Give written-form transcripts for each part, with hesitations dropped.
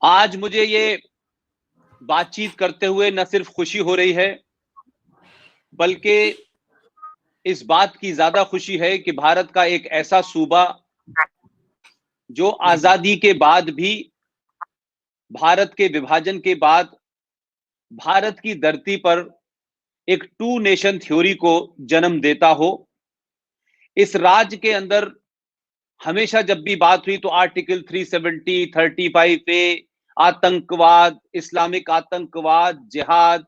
आज मुझे ये बातचीत करते हुए न सिर्फ खुशी हो रही है, बल्कि इस बात की ज्यादा खुशी है कि भारत का एक ऐसा सूबा जो आजादी के बाद भी, भारत के विभाजन के बाद भारत की धरती पर एक टू नेशन थ्योरी को जन्म देता हो। इस राज्य के अंदर हमेशा जब भी बात हुई तो आर्टिकल 370, 35 ए, आतंकवाद, इस्लामिक आतंकवाद, जिहाद,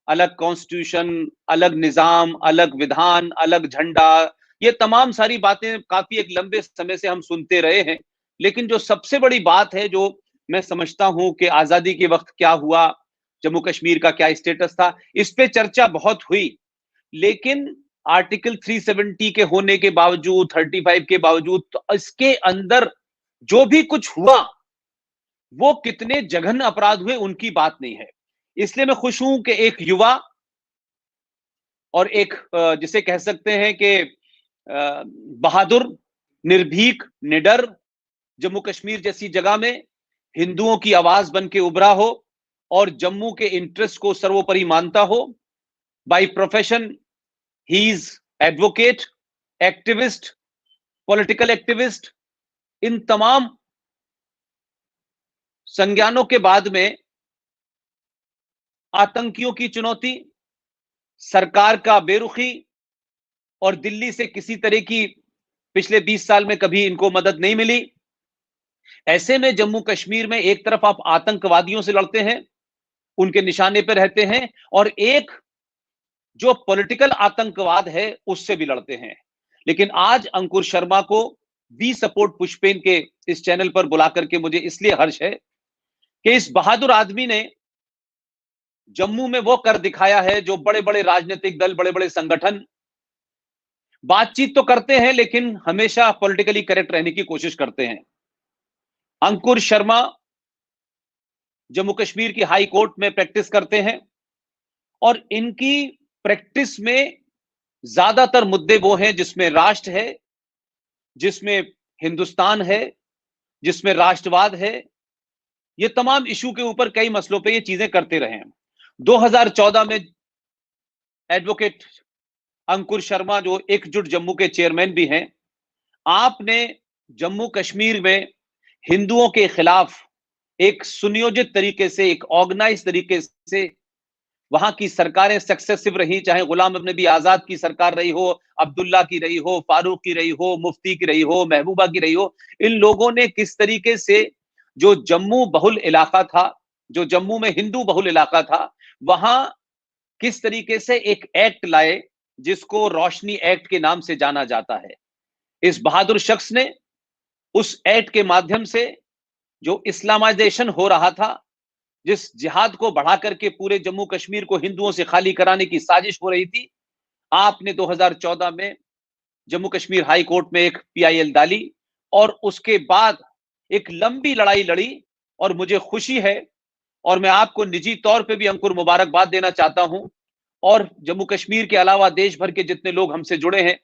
अलग कॉन्स्टिट्यूशन, अलग निजाम, अलग विधान, अलग झंडा, ये तमाम सारी बातें काफी एक लंबे समय से हम सुनते रहे हैं। लेकिन जो सबसे बड़ी बात है, जो मैं समझता हूं कि आजादी के वक्त क्या हुआ, जम्मू कश्मीर का क्या स्टेटस था, इस पे चर्चा बहुत हुई। लेकिन आर्टिकल 370 के होने के बावजूद, 35 के बावजूद, तो इसके अंदर जो भी कुछ हुआ वो कितने जघन्य अपराध हुए उनकी बात नहीं है। इसलिए मैं खुश हूं कि एक युवा और एक जिसे कह सकते हैं कि बहादुर, निर्भीक, निडर जम्मू कश्मीर जैसी जगह में हिंदुओं की आवाज बन के उभरा हो और जम्मू के इंटरेस्ट को सर्वोपरि मानता हो। By profession he is advocate, activist, political activist. इन तमाम संज्ञानों के बाद में आतंकियों की चुनौती, सरकार का बेरुखी और दिल्ली से किसी तरह की पिछले 20 साल में कभी इनको मदद नहीं मिली। ऐसे में जम्मू कश्मीर में एक तरफ आप आतंकवादियों से लड़ते हैं, उनके निशाने पर रहते हैं, और एक जो पॉलिटिकल आतंकवाद है उससे भी लड़ते हैं। लेकिन आज अंकुर शर्मा को वी सपोर्ट पुष्पेन के इस चैनल पर बुला करके मुझे इसलिए हर्ष है कि इस बहादुर आदमी ने जम्मू में वो कर दिखाया है जो बड़े बड़े राजनीतिक दल, बड़े बड़े संगठन बातचीत तो करते हैं लेकिन हमेशा पॉलिटिकली करेक्ट रहने की कोशिश करते हैं। अंकुर शर्मा जम्मू कश्मीर की हाई कोर्ट में प्रैक्टिस करते हैं और इनकी प्रैक्टिस में ज्यादातर मुद्दे वो हैं जिसमें राष्ट्र है, जिसमें हिंदुस्तान है, जिसमें राष्ट्रवाद है। ये तमाम इशू के ऊपर कई मसलों पे ये चीजें करते रहे हैं। 2014 में एडवोकेट अंकुर शर्मा, जो एकजुट जम्मू के चेयरमैन भी हैं, आपने जम्मू कश्मीर में हिंदुओं के खिलाफ एक सुनियोजित तरीके से, एक ऑर्गेनाइज तरीके से वहां की सरकारें सक्सेसिव रही, चाहे गुलाम नबी आजाद की सरकार रही हो, अब्दुल्ला की रही हो, फारूक की रही हो, मुफ्ती की रही हो, महबूबा की रही हो। इन लोगों ने किस तरीके से जो जम्मू बहुल इलाका था, जो जम्मू में हिंदू बहुल इलाका था, वहां किस तरीके से एक एक्ट लाए जिसको रोशनी एक्ट के नाम से जाना जाता है। इस बहादुर शख्स ने उस एक्ट के माध्यम से जो इस्लामाइजेशन हो रहा था, जिस जिहाद को बढ़ा करके पूरे जम्मू कश्मीर को हिंदुओं से खाली कराने की साजिश हो रही थी, आपने 2014 में जम्मू कश्मीर हाई कोर्ट में एक पीआईएल डाली और उसके बाद एक लंबी लड़ाई लड़ी। और मुझे खुशी है और मैं आपको निजी तौर पे भी अंकुर मुबारकबाद देना चाहता हूं, और जम्मू कश्मीर के अलावा देश भर के जितने लोग हमसे जुड़े हैं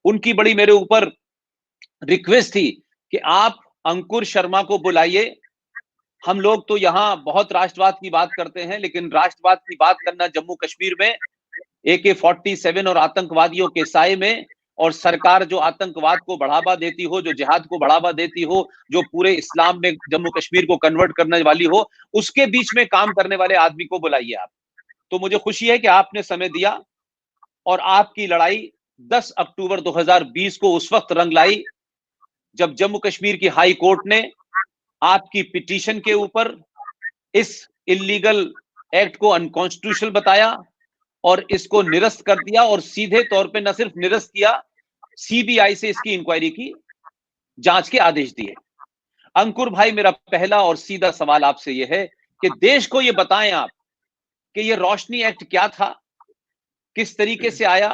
उनकी बड़ी मेरे ऊपर रिक्वेस्ट थी कि आप अंकुर शर्मा को बुलाइए। हम लोग तो यहाँ बहुत राष्ट्रवाद की बात करते हैं, लेकिन राष्ट्रवाद की बात करना जम्मू कश्मीर में AK-47 और आतंकवादियों के साए में, और सरकार जो आतंकवाद को बढ़ावा देती हो, जो जिहाद को बढ़ावा देती हो, जो पूरे इस्लाम में जम्मू कश्मीर को कन्वर्ट करने वाली हो, उसके बीच में काम करने वाले आदमी को बुलाइए आप। तो मुझे खुशी है कि आपने समय दिया और आपकी लड़ाई 10 अक्टूबर 2020 को उस वक्त रंग लाई जब जम्मू कश्मीर की हाई कोर्ट ने आपकी पिटीशन के ऊपर इस इलीगल एक्ट को अनकॉन्स्टिट्यूशनल बताया और इसको निरस्त कर दिया, और सीधे तौर पे न सिर्फ निरस्त किया, सीबीआई से इसकी इंक्वायरी की, जांच के आदेश दिए। अंकुर भाई, मेरा पहला और सीधा सवाल आपसे यह है कि देश को यह बताएं आप कि यह रोशनी एक्ट क्या था, किस तरीके से आया,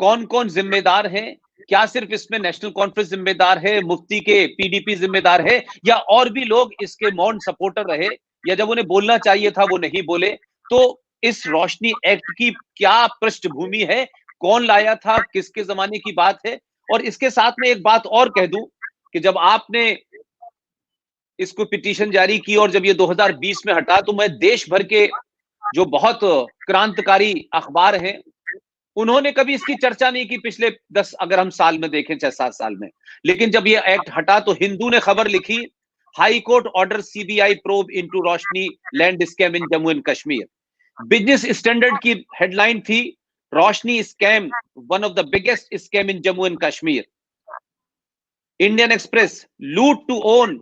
कौन कौन जिम्मेदार हैं, क्या सिर्फ इसमें नेशनल कॉन्फ्रेंस जिम्मेदार है, मुफ्ती के पीडीपी जिम्मेदार है, या और भी लोग इसके मौन सपोर्टर रहे, या जब उन्हें बोलना चाहिए था वो नहीं बोले। तो इस रोशनी एक्ट की क्या पृष्ठभूमि है, कौन लाया था, किसके जमाने की बात है। और इसके साथ में एक बात और कह दूं कि जब आपने इसको पिटीशन जारी की और जब ये 2020 में हटा तो मैं देश भर के जो बहुत क्रांतिकारी अखबार हैं उन्होंने कभी इसकी चर्चा नहीं की पिछले 10 अगर हम साल में देखें चाहे 7 साल में। लेकिन जब ये एक्ट हटा तो हिंदू ने खबर लिखी, high court order CBI probe into Roshni land scam in Jammu and Kashmir. Business standard की हेडलाइन थी, Roshni scam one of the biggest scam in Jammu and Kashmir. Indian express, loot to own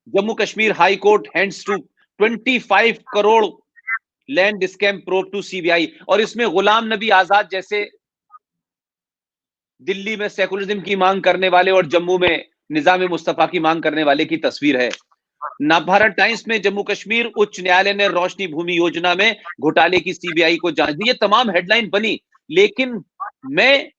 Jammu Kashmir, high court hands to 25 crore land scam probe to CBI. और इसमें गुलाम नबी आजाद जैसे दिल्ली में secularism की मांग करने वाले और जम्मू में निजाम मुस्तफा की मांग करने वाले की तस्वीर है। नवभारत टाइम्स में जम्मू कश्मीर उच्च न्यायालय ने रोशनी भूमि योजना में घोटाले की सीबीआई को जांच दी। ये तमाम हेडलाइन बनी, लेकिन मैं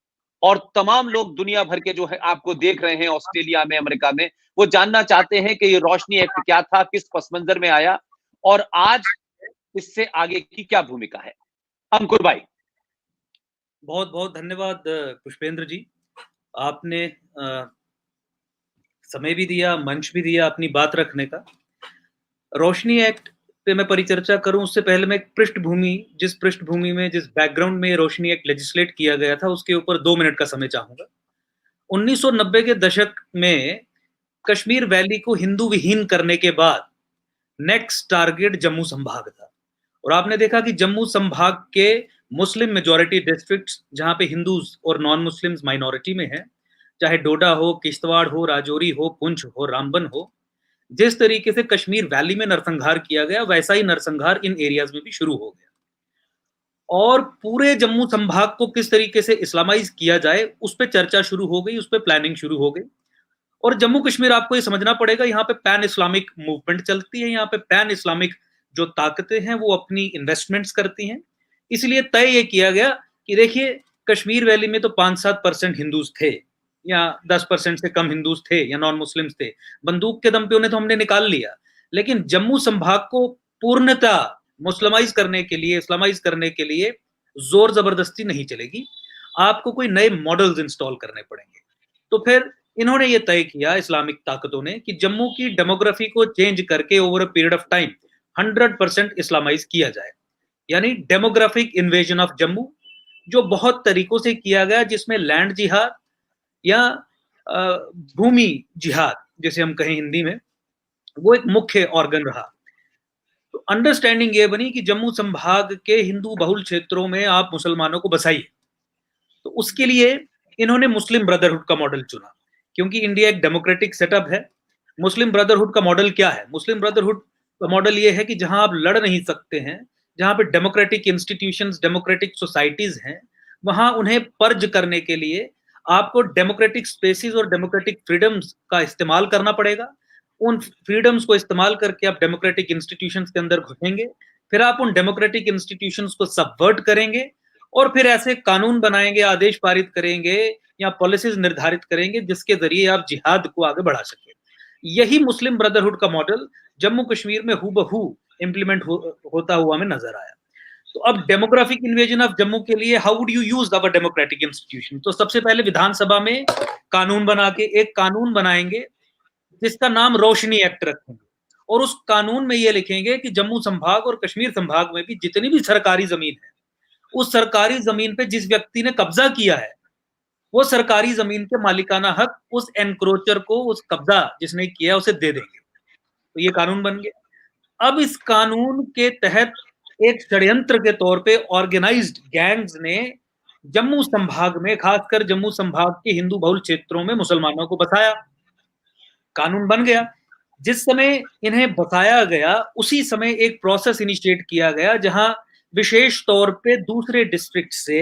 और तमाम लोग दुनिया भर के जो है आपको देख रहे हैं ऑस्ट्रेलिया में, अमेरिका में, वो जानना चाहते हैं कि ये रोशनी एक्ट क्या था, किस पस मंजर में आया और आज इससे आगे की क्या भूमिका है। अंकुर भाई। बहुत बहुत धन्यवाद पुष्पेंद्र जी, आपने समय भी दिया, मंच भी दिया अपनी बात रखने का। रोशनी एक्ट पे मैं परिचर्चा करूं उससे पहले मैं पृष्ठभूमि, जिस पृष्ठभूमि में, जिस बैकग्राउंड में रोशनी एक्ट लेजिस्लेट किया गया था उसके ऊपर 2 मिनट का समय चाहूंगा। 1990 के दशक में कश्मीर वैली को हिंदू विहीन करने के बाद नेक्स्ट टारगेट जम्मू संभाग था। और आपने देखा कि जम्मू संभाग के मुस्लिम मेजॉरिटी डिस्ट्रिक्ट्स जहां पे हिंदूज और नॉन मुस्लिम्स माइनॉरिटी में हैं, चाहे डोडा हो, किश्तवाड़ हो, राजौरी हो, पुंछ हो, रामबन हो, जिस तरीके से कश्मीर वैली में नरसंहार किया गया वैसा ही नरसंहार इन एरियाज में भी शुरू हो गया। और पूरे जम्मू संभाग को किस तरीके से इस्लामाइज किया जाए उस पर चर्चा शुरू हो गई, उस पर प्लानिंग शुरू हो गई। और जम्मू कश्मीर आपको ये समझना पड़ेगा, यहाँ पे पैन इस्लामिक मूवमेंट चलती है, यहाँ पे पैन इस्लामिक जो ताकतें हैं वो अपनी इन्वेस्टमेंट्स करती हैं। इसलिए तय ये किया गया कि देखिए कश्मीर वैली में तो 5-7% हिंदूज थे या 10% से कम हिंदूज थे या नॉन मुस्लिम्स थे, बंदूक के दम पे उन्हें तो हमने निकाल लिया। लेकिन जम्मू संभाग को पूर्णतः मुस्लिमाइज करने के लिए, इस्लामाइज करने के लिए जोर जबरदस्ती नहीं चलेगी, आपको कोई नए मॉडल्स इंस्टॉल करने पड़ेंगे। तो फिर इन्होंने ये तय किया इस्लामिक ताकतों ने कि जम्मू की डेमोग्राफी को चेंज करके over a period of time 100% Islamise किया जाए, यानी डेमोग्राफिक इन्वेजन ऑफ जम्मू, जो बहुत तरीकों से किया गया, जिसमें लैंड जिहाद या भूमि जिहाद जिसे हम कहें हिंदी में, वो एक मुख्य ऑर्गन रहा। तो अंडरस्टैंडिंग ये बनी कि जम्मू संभाग के हिंदू बहुल क्षेत्रों में आप मुसलमानों को बसाइए। तो उसके लिए इन्होंने मुस्लिम ब्रदरहुड का मॉडल चुना, क्योंकि इंडिया एक डेमोक्रेटिक सेटअप है। मुस्लिम ब्रदरहुड का मॉडल क्या है? मुस्लिम ब्रदरहुड का मॉडल ये है कि जहां आप लड़ नहीं सकते हैं, जहां पे डेमोक्रेटिक इंस्टीट्यूशंस, डेमोक्रेटिक सोसाइटीज हैं, वहां उन्हें पर्ज करने के लिए आपको डेमोक्रेटिक स्पेसिस और डेमोक्रेटिक फ्रीडम्स का इस्तेमाल करना पड़ेगा। उन फ्रीडम्स को इस्तेमाल करके आप डेमोक्रेटिक इंस्टीट्यूशंस के अंदर घुसेंगे, फिर आप उन डेमोक्रेटिक इंस्टीट्यूशंस को सबवर्ट करेंगे और फिर ऐसे कानून बनाएंगे, आदेश पारित करेंगे या पॉलिसीज निर्धारित करेंगे जिसके जरिए आप जिहाद को आगे बढ़ा सके। यही मुस्लिम ब्रदरहुड का मॉडल जम्मू कश्मीर में हूबहू इंप्लीमेंट होता हुआ हमें नजर आया। तो अब डेमोग्राफिक इन्वेजन ऑफ जम्मू के लिए how would you use our democratic institution? तो सबसे पहले विधानसभा में कानून बना के एक कानून बनाएंगे जिसका नाम रोशनी एक्ट रखेंगे, और उस कानून में ये लिखेंगे कि जम्मू संभाग और कश्मीर संभाग में भी जितनी भी सरकारी जमीन है, उस सरकारी जमीन पे जिस व्यक्ति ने कब्जा किया है, वो सरकारी जमीन के मालिकाना हक उस एनक्रोचर को, उस कब्जा जिसने किया उसे दे देंगे। तो ये कानून बन गया। अब इस कानून के तहत एक षड्यंत्र के तौर पे ऑर्गेनाइज्ड गैंग्स ने जम्मू संभाग में, खासकर जम्मू संभाग के हिंदू बहुल क्षेत्रों में मुसलमानों को बसाया। कानून बन गया। जिस समय इन्हें बसाया गया उसी समय एक प्रोसेस इनिशिएट किया गया जहां विशेष तौर पे दूसरे डिस्ट्रिक्ट से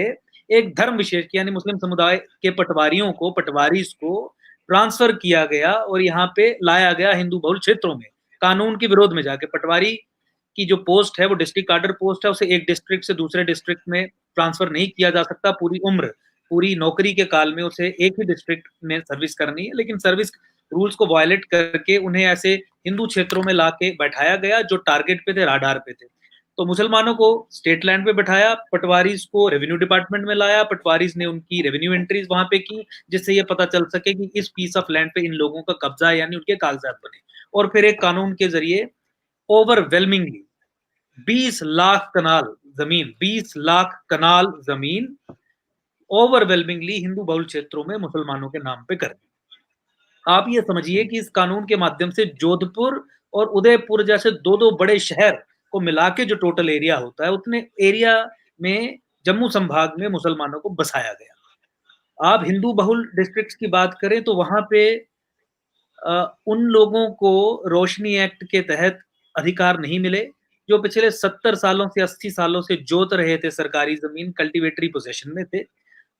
एक धर्म विशेष यानी मुस्लिम समुदाय के पटवारियों को, पटवारीज को ट्रांसफर किया गया और यहाँ पे लाया गया हिंदू बहुल क्षेत्रों में, कानून के विरोध में जाके। पटवारी की जो पोस्ट है वो डिस्ट्रिक्ट कार्डर पोस्ट है, उसे एक डिस्ट्रिक्ट से दूसरे डिस्ट्रिक्ट में ट्रांसफर नहीं किया जा सकता। पूरी उम्र, पूरी नौकरी के काल में उसे एक ही डिस्ट्रिक्ट में सर्विस करनी है, लेकिन सर्विस रूल्स को वायलेट करके उन्हें ऐसे हिंदू क्षेत्रों में लाके बैठाया गया जो टारगेट पे थे, राडार पे थे। तो मुसलमानों को स्टेट लैंड पे बैठाया, पटवारीज को रेवेन्यू डिपार्टमेंट में लाया, पटवारीज ने उनकी रेवेन्यू एंट्रीज वहां पे की, जिससे ये पता चल सके कि इस पीस ऑफ लैंड पे इन लोगों का कब्जा है, यानी उनके कागजात बने। और फिर एक कानून के जरिए ओवरवेलमिंगली 20 लाख कनाल जमीन, 20 लाख कनाल जमीन ओवरवेलमिंगली हिंदू बहुल क्षेत्रों में मुसलमानों के नाम पे कर दी। आप ये समझिए कि इस कानून के माध्यम से जोधपुर और उदयपुर जैसे दो दो बड़े शहर को मिला के जो टोटल एरिया होता है, उतने एरिया में जम्मू संभाग में मुसलमानों को बसाया गया। आप हिंदू बहुल डिस्ट्रिक्ट्स की बात करें तो वहां पे उन लोगों को रोशनी एक्ट के तहत अधिकार नहीं मिले जो पिछले 70 सालों से 80 सालों से जोत रहे थे सरकारी जमीन, कल्टीवेटरी पोजेशन में थे,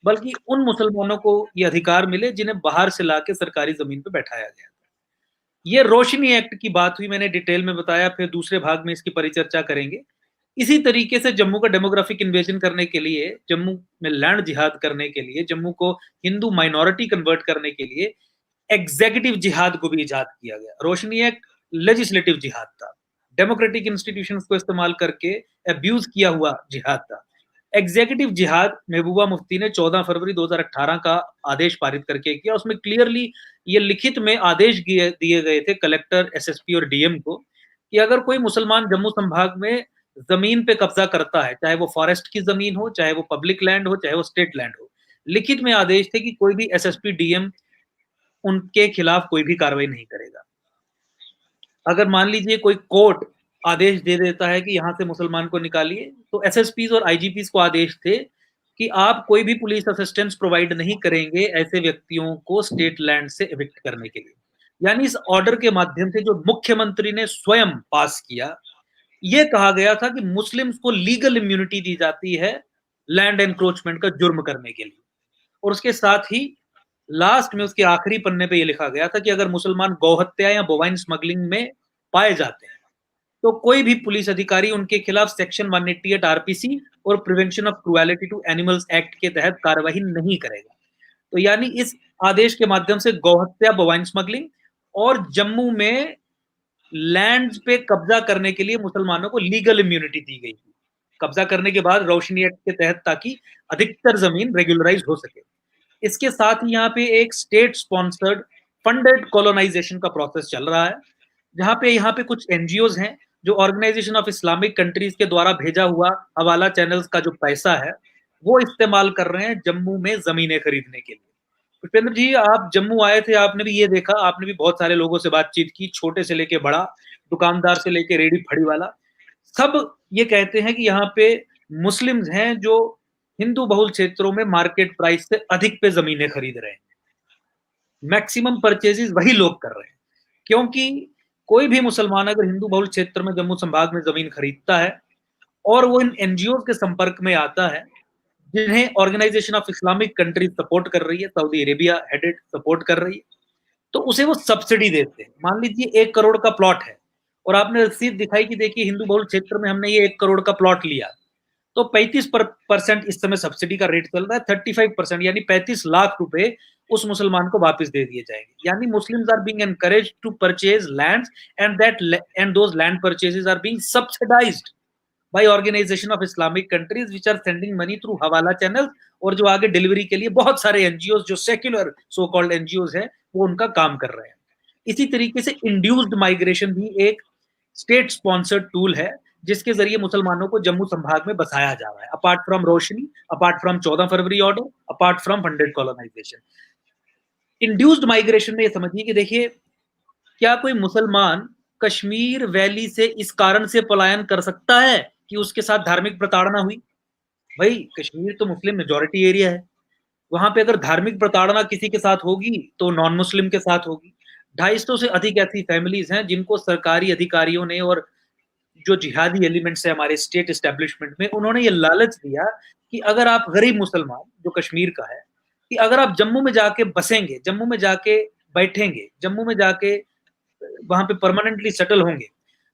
बल्कि उन मुसलमानों को ये अधिकार मिले जिन्हें बाहर से लाके सरकारी जमीन पे बैठाया गया। ये रोशनी एक्ट की बात हुई, मैंने डिटेल में बताया, फिर दूसरे भाग में इसकी परिचर्चा करेंगे। इसी तरीके से जम्मू का डेमोग्राफिक इन्वेजन करने के लिए, जम्मू में लैंड जिहाद करने के लिए, जम्मू को हिंदू माइनॉरिटी कन्वर्ट करने के लिए एग्जीक्यूटिव जिहाद को भी इजाद किया गया। रोशनी एक्ट लेजिस्लेटिव जिहाद था, डेमोक्रेटिक इंस्टीट्यूशंस को इस्तेमाल करके अब्यूज किया हुआ जिहाद था। एग्जीक्यूटिव जिहाद महबूबा मुफ्ती ने 14 फरवरी 2018 का आदेश पारित करके किया। उसमें क्लियरली ये लिखित में आदेश दिए गए थे कलेक्टर, एसएसपी और डीएम को कि अगर कोई मुसलमान जम्मू संभाग में जमीन पे कब्जा करता है, चाहे वो फॉरेस्ट की जमीन हो, चाहे वो पब्लिक लैंड हो, चाहे वो स्टेट लैंड हो, लिखित में आदेश थे कि कोई भी एसएसपी, डीएम उनके खिलाफ कोई भी कार्रवाई नहीं करेगा। अगर मान लीजिए कोई कोर्ट आदेश दे देता है कि यहां से मुसलमान को निकालिए, तो एसएसपीज और आईजीपीज को आदेश थे कि आप कोई भी पुलिस असिस्टेंस प्रोवाइड नहीं करेंगे ऐसे व्यक्तियों को स्टेट लैंड से एविक्ट करने के लिए। यानी इस ऑर्डर के माध्यम से जो मुख्यमंत्री ने स्वयं पास किया, यह कहा गया था कि मुस्लिम्स को लीगल इम्यूनिटी दी जाती है लैंड एनक्रोचमेंट का जुर्म करने के लिए। और उसके साथ ही लास्ट में उसके आखिरी पन्ने पे यह लिखा गया था कि अगर मुसलमान गौहत्या या बोवाइन स्मगलिंग में पाए जाते हैं तो कोई भी पुलिस अधिकारी उनके खिलाफ सेक्शन 188 आरपीसी और prevention of cruelty to animals act के तहत कार्यवाही नहीं करेगा। तो यानी इस आदेश के माध्यम से गौहत्या, बोवाइन स्मगलिंग और जम्मू में लैंड पे कब्जा करने के लिए मुसलमानों को लीगल इम्यूनिटी दी गई थी कब्जा करने के बाद रोशनी एक्ट के तहत, ताकि अधिकतर जमीन रेगुलराइज हो सके। इसके साथ ही यहाँ पे एक स्टेट स्पॉन्सर्ड फंडेड कॉलोनाइजेशन का प्रोसेस चल रहा है, जहां पे यहाँ पे कुछ एनजीओज हैं जो ऑर्गेनाइजेशन ऑफ इस्लामिक कंट्रीज के द्वारा भेजा हुआ हवाला चैनल्स का जो पैसा है वो इस्तेमाल कर रहे हैं जम्मू में जमीनें खरीदने के लिए। पुष्पेंद्र जी, आप जम्मू आए थे, आपने भी ये देखा, आपने भी बहुत सारे लोगों से बातचीत की, छोटे से लेके बड़ा, दुकानदार से लेके रेडी फड़ी वाला, सब ये कहते हैं कि यहाँ पे मुस्लिम्स हैं जो हिंदू बहुल क्षेत्रों में मार्केट प्राइस से अधिक पे जमीनें खरीद रहे हैं। मैक्सिमम परचेजेस वही लोग कर रहे हैं, क्योंकि कोई भी मुसलमान अगर हिंदू बहुल क्षेत्र में जम्मू संभाग में जमीन खरीदता है और वो इन एनजीओ के संपर्क में आता है जिन्हें organisation of Islamic countries support कर रही है, सऊदी अरेबिया हेडेड सपोर्ट कर रही है, तो उसे वो सब्सिडी देते हैं। मान लीजिए 1 करोड़ का प्लॉट है और आपने रसीद दिखाई कि देखिए हिंदू बहुल क्षेत्र में हमने ये 1 करोड़ का प्लॉट लिया, तो 35% इस समय सब्सिडी का रेट चल रहा है, 35% यानी 35 लाख रुपए उस मुसलमान को वापस दे दिए जाएंगे। यानी Muslims are being encouraged to purchase lands and those land purchases are being subsidised by organisation of Islamic countries which are sending money through hawala channel, और जो आगे डिलीवरी के लिए बहुत सारे एनजीओ जो सेक्युलर सो कॉल्ड एनजीओ हैं वो उनका काम कर रहे हैं। इसी तरीके से इंड्यूस्ड माइग्रेशन भी एक स्टेट स्पॉन्सर्ड टूल है जिसके जरिए मुसलमानों को जम्मू संभाग में बसाया जा रहा है, apart from Roshni, apart from 14 February order, apart from funded colonisation. Induced migration में ये समझिए कि देखिए, क्या कोई मुसलमान कश्मीर वैली से इस कारण से पलायन कर सकता है कि उसके साथ धार्मिक प्रताड़ना हुई? भाई, कश्मीर तो मुस्लिम मेजोरिटी एरिया है, वहां पे अगर धार्मिक प्रताड़ना किसी के साथ होगी तो नॉन मुस्लिम के साथ होगी। 250 से अधिक ऐसी फैमिलीज हैं जिनको सरकारी अधिकारियों ने और जो जिहादी एलिमेंट्स है हमारे स्टेट एस्टेब्लिशमेंट में, उन्होंने ये लालच दिया कि अगर आप गरीब मुसलमान जो कश्मीर का है, कि अगर आप जम्मू में जाके बसेंगे, जम्मू में जाके बैठेंगे, जम्मू में जाके वहां पे परमानेंटली सेटल होंगे,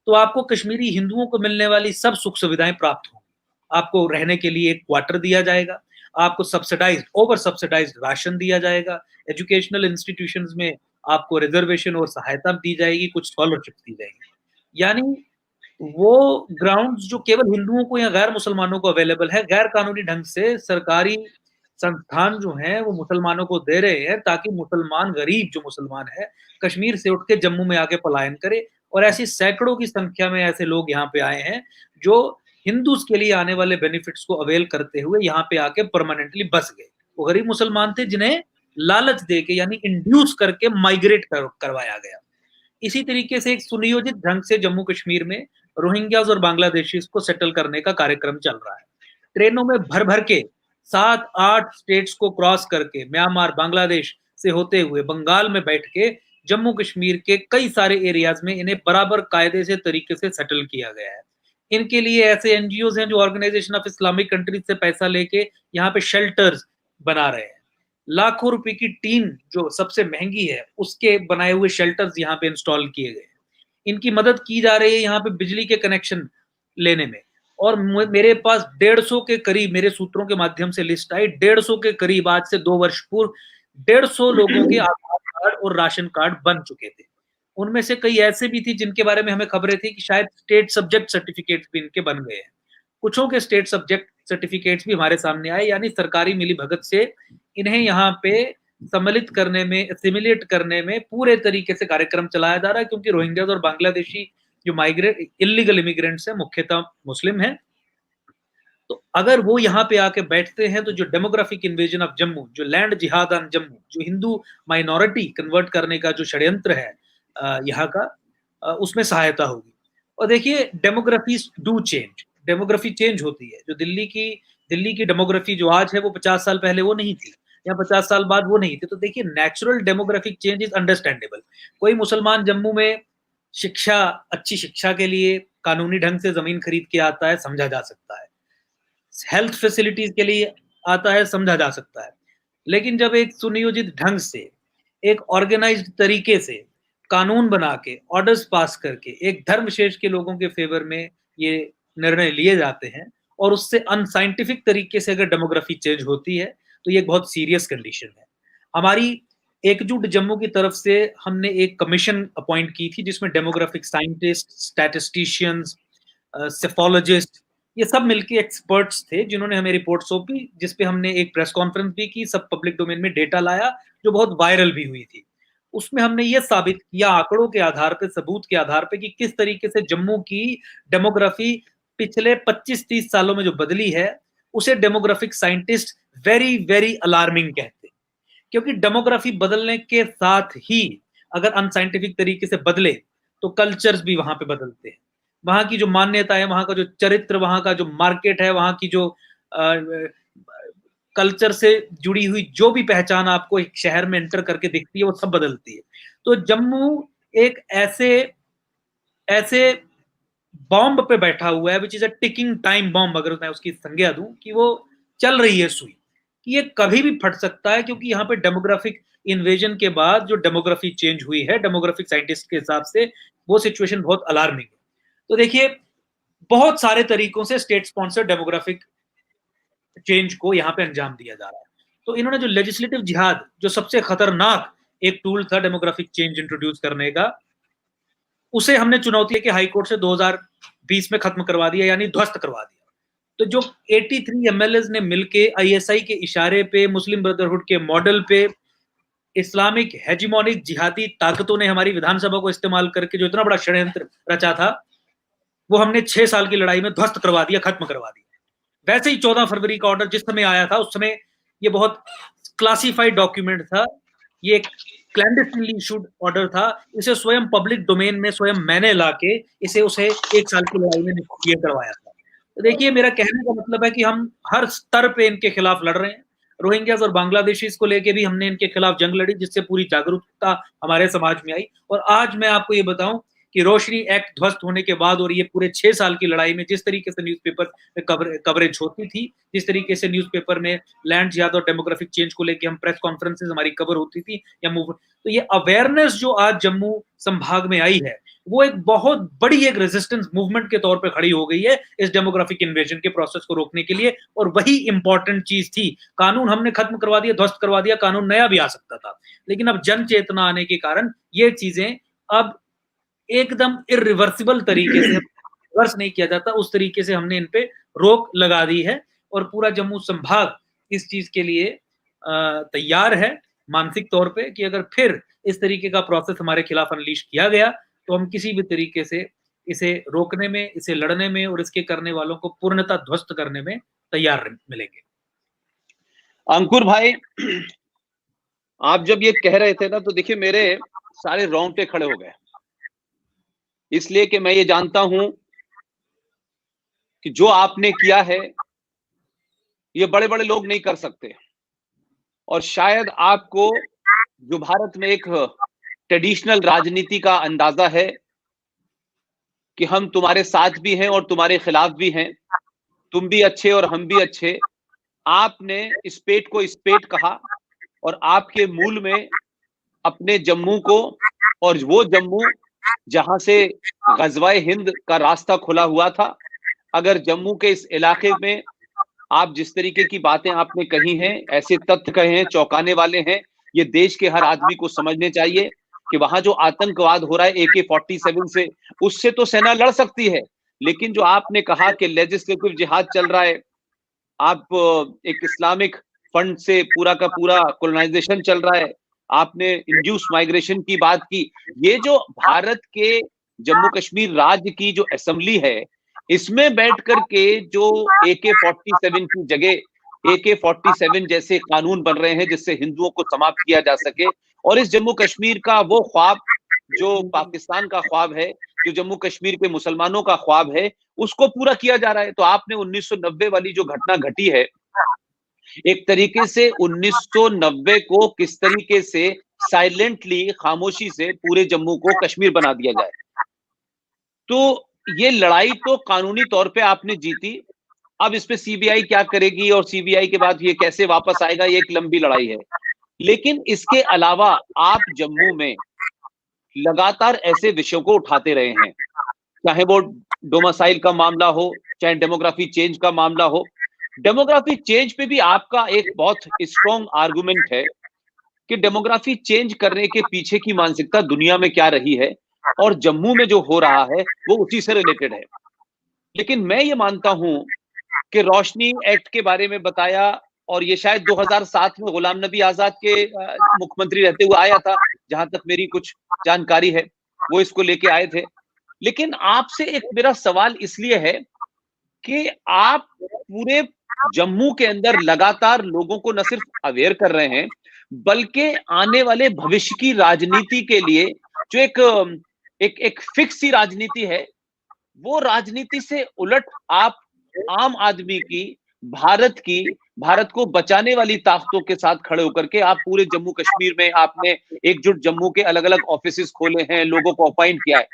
तो आपको कश्मीरी हिंदुओं को मिलने वाली सब सुख सुविधाएं प्राप्त होंगी। आपको रहने के लिए एक क्वार्टर दिया जाएगा, आपको सब्सिडाइज्ड, ओवर सब्सिडाइज्ड राशन दिया जाएगा, एजुकेशनल इंस्टीट्यूशंस में आपको रिजर्वेशन और सहायता दी जाएगी, कुछ स्कॉलरशिप दी जाएगी। यानी वो ग्राउंड्स जो केवल हिंदुओं को या गैर मुसलमानों को अवेलेबल है, गैर कानूनी ढंग से सरकारी संस्थान जो हैं वो मुसलमानों को दे रहे हैं, ताकि मुसलमान, गरीब जो मुसलमान है, कश्मीर से उठ के जम्मू में आके पलायन करे। और ऐसी सैकड़ों की संख्या में ऐसे लोग यहाँ पे आए हैं जो हिंदूज के लिए आने वाले बेनिफिट्स को अवेल करते हुए यहाँ पे आके परमानेंटली बस गए। वो गरीब मुसलमान थे जिन्हें लालच दे के, यानी इंड्यूस करके माइग्रेट करवाया गया। इसी तरीके से एक सुनियोजित ढंग से जम्मू कश्मीर में रोहिंग्याज और बांग्लादेशीज को सेटल करने का कार्यक्रम चल रहा है। ट्रेनों में भर भर के 7-8 स्टेट्स को क्रॉस करके म्यांमार, बांग्लादेश से होते हुए बंगाल में बैठ के जम्मू कश्मीर के कई सारे एरियाज में इन्हें बराबर कायदे से तरीके से सेटल किया गया है। इनके लिए ऐसे एनजीओज हैं जो ऑर्गेनाइजेशन ऑफ इस्लामिक कंट्रीज से पैसा लेके यहाँ पे शेल्टर्स बना रहे हैं। लाखों रुपए की टीम जो सबसे महंगी है उसके बनाए हुए शेल्टर्स यहाँ पे इंस्टॉल किए गए। इनकी मदद की जा रही है यहाँ पे बिजली के कनेक्शन लेने में। और मेरे पास 150 के करीब, मेरे सूत्रों के माध्यम से लिस्ट आई, 150 के करीब आज से 2 वर्ष पूर्व 150 लोगों के आधार कार्ड और राशन कार्ड बन चुके थे। उनमें से कई ऐसे भी थी जिनके बारे में हमें खबरें थी कि शायद स्टेट सब्जेक्ट सर्टिफिकेट भी इनके बन गए हैं। कुछों के स्टेट सब्जेक्ट सर्टिफिकेट्स भी हमारे सामने आए, यानी सरकारी मिली भगत से इन्हें यहाँ पे सम्मिलित करने में, एसिमिलेट करने में पूरे तरीके से कार्यक्रम चलाया जा रहा है। क्योंकि रोहिंग्याज और बांग्लादेशी जो माइग्रेट इलीगल इमिग्रेंट्स हैं, मुख्यतः मुस्लिम हैं, तो अगर वो यहाँ पे आके बैठते हैं तो जो डेमोग्राफिक इन्वेजन ऑफ जम्मू, जो लैंड जिहाद ऑन जम्मू, जो हिंदू माइनॉरिटी कन्वर्ट करने का जो षड्यंत्र है यहाँ का, उसमें सहायता होगी। और देखिए, डेमोग्राफीज डू चेंज, डेमोग्राफी चेंज होती है। जो दिल्ली की डेमोग्राफी जो आज है वो 50 साल पहले वो नहीं थी, या 50 साल बाद वो नहीं थी। तो देखिए, natural demographic change is understandable. कोई मुसलमान जम्मू में शिक्षा, अच्छी शिक्षा के लिए कानूनी ढंग से जमीन खरीद के आता है, समझा जा सकता है। हेल्थ फैसिलिटीज के लिए आता है, समझा जा सकता है। लेकिन जब एक सुनियोजित ढंग से, एक ऑर्गेनाइज्ड तरीके से कानून बना के, ऑर्डर्स पास करके एक धर्म विशेष के लोगों के फेवर में ये निर्णय लिए जाते हैं, और उससे अनसाइंटिफिक तरीके से अगर डेमोग्राफी चेंज होती है तो ये बहुत सीरियस कंडीशन है। हमारी एकजुट जम्मू की तरफ से हमने एक कमीशन अपॉइंट की थी जिसमें डेमोग्राफिक साइंटिस्ट, स्टैटिस्टिशियंस, सेफोलॉजिस्ट, ये सब मिलके एक्सपर्ट्स थे जिन्होंने हमें रिपोर्ट सौंपी, जिसपे हमने एक प्रेस कॉन्फ्रेंस भी की, सब पब्लिक डोमेन में डेटा लाया जो बहुत वायरल भी हुई थी। उसमें हमने ये साबित किया आंकड़ों के आधार पे, सबूत के आधार पे, कि किस तरीके से जम्मू की डेमोग्राफी पिछले 25-30 सालों में जो बदली है उसे demographic scientist very very alarming कहते हैं। क्योंकि डेमोग्राफी बदलने के साथ ही अगर अनसाइंटिफिक तरीके से बदले तो कल्चर्स भी वहां पे बदलते हैं। वहां की जो मान्यता है, वहां का जो चरित्र, वहां का जो मार्केट है, वहां की जो कल्चर से जुड़ी हुई जो भी पहचान आपको एक शहर में एंटर करके दिखती है, वो सब बदलती है। तो जम्मू एक ऐसे बॉम्ब पे बैठा हुआ है, which is a ticking time bomb, अगर मैं उसकी संज्ञा दूं, कि वो चल रही है सुई, कि ये कभी भी फट सकता है। क्योंकि यहाँ पे डेमोग्राफिक इन्वेजन के बाद जो डेमोग्राफी चेंज हुई है डेमोग्राफिक साइंटिस्ट के हिसाब से, वो सिचुएशन बहुत अलार्मिंग है। तो देखिए, बहुत सारे तरीकों से स्टेट स्पॉन्सर्ड डेमोग्राफिक चेंज को यहाँ पे अंजाम दिया जा रहा है। तो इन्होंने जो लेजिस्लेटिव जिहाद, जो सबसे खतरनाक एक टूल था डेमोग्राफिक चेंज इंट्रोड्यूस करने का, उसे हमने चुनौती के हाई कोर्ट से 2020 में खत्म करवा दिया, यानी ध्वस्त करवा दिया। तो जो 83 एमएलएस ने मिलके आईएसआई के इशारे पे, मुस्लिम ब्रदरहुड के मॉडल पे, इस्लामिक हेजिमोनिक जिहादी ताकतों ने हमारी विधानसभा को इस्तेमाल करके जो इतना बड़ा षड्यंत्र रचा था, वो हमने 6 साल की लड़ाई में ध्वस्त करवा दिया, खत्म करवा दिया। वैसे ही 14 फरवरी का ऑर्डर जिस समय आया था, उस समय ये बहुत क्लासिफाइड डॉक्यूमेंट था, ये एक क्लैंडस्टाइनली इशूड ऑर्डर था। इसे स्वयं पब्लिक डोमेन में स्वयं मैंने लाके इसे उसे 1 साल की लड़ाई में ये करवाया था। तो देखिए, मेरा कहने का मतलब है कि हम हर स्तर पे इनके खिलाफ लड़ रहे हैं। रोहिंग्याज और बांग्लादेशीज को लेके भी हमने इनके खिलाफ जंग लड़ी, जिससे पूरी जागरूकता हमारे समाज में आई। और आज मैं आपको ये बताऊं कि रोशनी एक्ट ध्वस्त होने के बाद और ये पूरे 6 साल की लड़ाई में जिस तरीके से न्यूज़पेपर में कवरेज होती थी, जिस तरीके से न्यूज़पेपर में लैंड जिहाद और डेमोग्राफिक चेंज को लेके हम प्रेस कॉन्फ्रेंसेस हमारी कवर होती थी या मूव, तो ये अवेयरनेस जो आज जम्मू संभाग में आई है, वो एक बहुत बड़ी एक रेजिस्टेंस मूवमेंट के तौर पे खड़ी हो गई है इस डेमोग्राफिक इन्वेजन के प्रोसेस को रोकने के लिए। और वही इंपॉर्टेंट चीज थी। कानून हमने खत्म करवा दिया, ध्वस्त करवा दिया, कानून नया भी आ सकता था, लेकिन अब जन चेतना आने के कारण ये चीजें अब एकदम इरिवर्सिबल तरीके से रिवर्स नहीं किया जाता, उस तरीके से हमने इन पे रोक लगा दी है और पूरा जम्मू संभाग इस चीज के लिए तैयार है मानसिक तौर पे कि अगर फिर इस तरीके का प्रोसेस हमारे खिलाफ अनलीश किया गया तो हम किसी भी तरीके से इसे रोकने में, इसे लड़ने में और इसके करने वालों को पूर्णतः ध्वस्त करने में तैयार मिलेंगे। अंकुर भाई, आप जब ये कह रहे थे ना, तो देखिए मेरे सारे रोंगटे खड़े हो गए, इसलिए कि मैं ये जानता हूं कि जो आपने किया है ये बड़े बड़े लोग नहीं कर सकते। और शायद आपको जो भारत में एक ट्रेडिशनल राजनीति का अंदाजा है कि हम तुम्हारे साथ भी हैं और तुम्हारे खिलाफ भी हैं, तुम भी अच्छे और हम भी अच्छे, आपने इस पेट को इस पेट कहा और आपके मूल में अपने जम्मू को, और वो जम्मू जहां से गजवाए हिंद का रास्ता खुला हुआ था, अगर जम्मू के इस इलाके में आप जिस तरीके की बातें आपने कही हैं, ऐसे तथ्य कहे हैं, चौंकाने वाले हैं, ये देश के हर आदमी को समझने चाहिए कि वहां जो आतंकवाद हो रहा है AK-47 से, उससे तो सेना लड़ सकती है, लेकिन जो आपने कहा कि लेजिस्लेटिव जिहाद चल रहा है, आप एक इस्लामिक फंड से पूरा का पूरा कोलोनाइजेशन चल रहा है, आपने इंड्यूस माइग्रेशन की बात की, ये जो भारत के जम्मू कश्मीर राज्य की जो असेंबली है, इसमें बैठ करके जो AK-47 की जगह AK-47 जैसे कानून बन रहे हैं जिससे हिंदुओं को समाप्त किया जा सके, और इस जम्मू कश्मीर का वो ख्वाब जो पाकिस्तान का ख्वाब है, जो जम्मू कश्मीर के मुसलमानों का ख्वाब है, उसको पूरा किया जा रहा है। तो आपने 1990 वाली जो घटना घटी है, एक तरीके से 1990 को किस तरीके से साइलेंटली, खामोशी से पूरे जम्मू को कश्मीर बना दिया जाए, तो ये लड़ाई तो कानूनी तौर पे आपने जीती। अब इस पे CBI क्या करेगी और CBI के बाद ये कैसे वापस आएगा, ये एक लंबी लड़ाई है। लेकिन इसके अलावा आप जम्मू में लगातार ऐसे विषयों को उठाते रहे हैं, चाहे वो डोमासाइल का मामला हो, चाहे डेमोग्राफी चेंज का मामला हो। डेमोग्राफी चेंज पे भी आपका एक बहुत स्ट्रॉन्ग आर्गुमेंट है कि डेमोग्राफी चेंज करने के पीछे की मानसिकता दुनिया में क्या रही है और जम्मू में जो हो रहा है वो उसी से रिलेटेड है। लेकिन मैं ये मानता हूं कि रोशनी एक्ट के बारे में बताया, और ये शायद 2007 में गुलाम नबी आजाद के मुख्यमंत्री रहते हुए आया था, जहां तक मेरी कुछ जानकारी है, वो इसको लेके आए थे। लेकिन आपसे एक मेरा सवाल इसलिए है कि आप पूरे जम्मू के अंदर लगातार लोगों को न सिर्फ अवेयर कर रहे हैं, बल्कि आने वाले भविष्य की राजनीति के लिए जो एक फिक्स सी राजनीति है, वो राजनीति से उलट आप आम आदमी की, भारत को बचाने वाली ताकतों के साथ खड़े होकर के आप पूरे जम्मू कश्मीर में आपने एकजुट जम्मू के अलग अलग ऑफिसेस खोले हैं, लोगों को अपॉइंट किया है।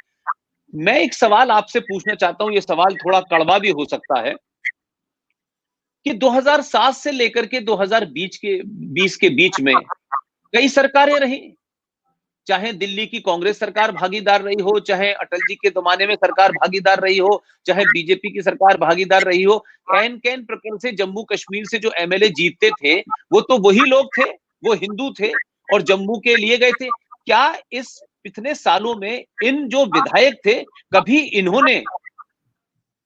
मैं एक सवाल आपसे पूछना चाहता हूं, ये सवाल थोड़ा कड़वा भी हो सकता है, कि 2007 से लेकर के 2020 के बीच में कई सरकारें रही, चाहे दिल्ली की कांग्रेस सरकार भागीदार रही हो, चाहे अटल जी के जमाने में सरकार भागीदार रही हो, चाहे बीजेपी की सरकार भागीदार रही हो, कैन कैन प्रकरण से जम्मू कश्मीर से जो MLA जीतते थे वो तो वही लोग थे, वो हिंदू थे और जम्मू के लिए गए थे। क्या इस इतने सालों में इन जो विधायक थे, कभी इन्होंने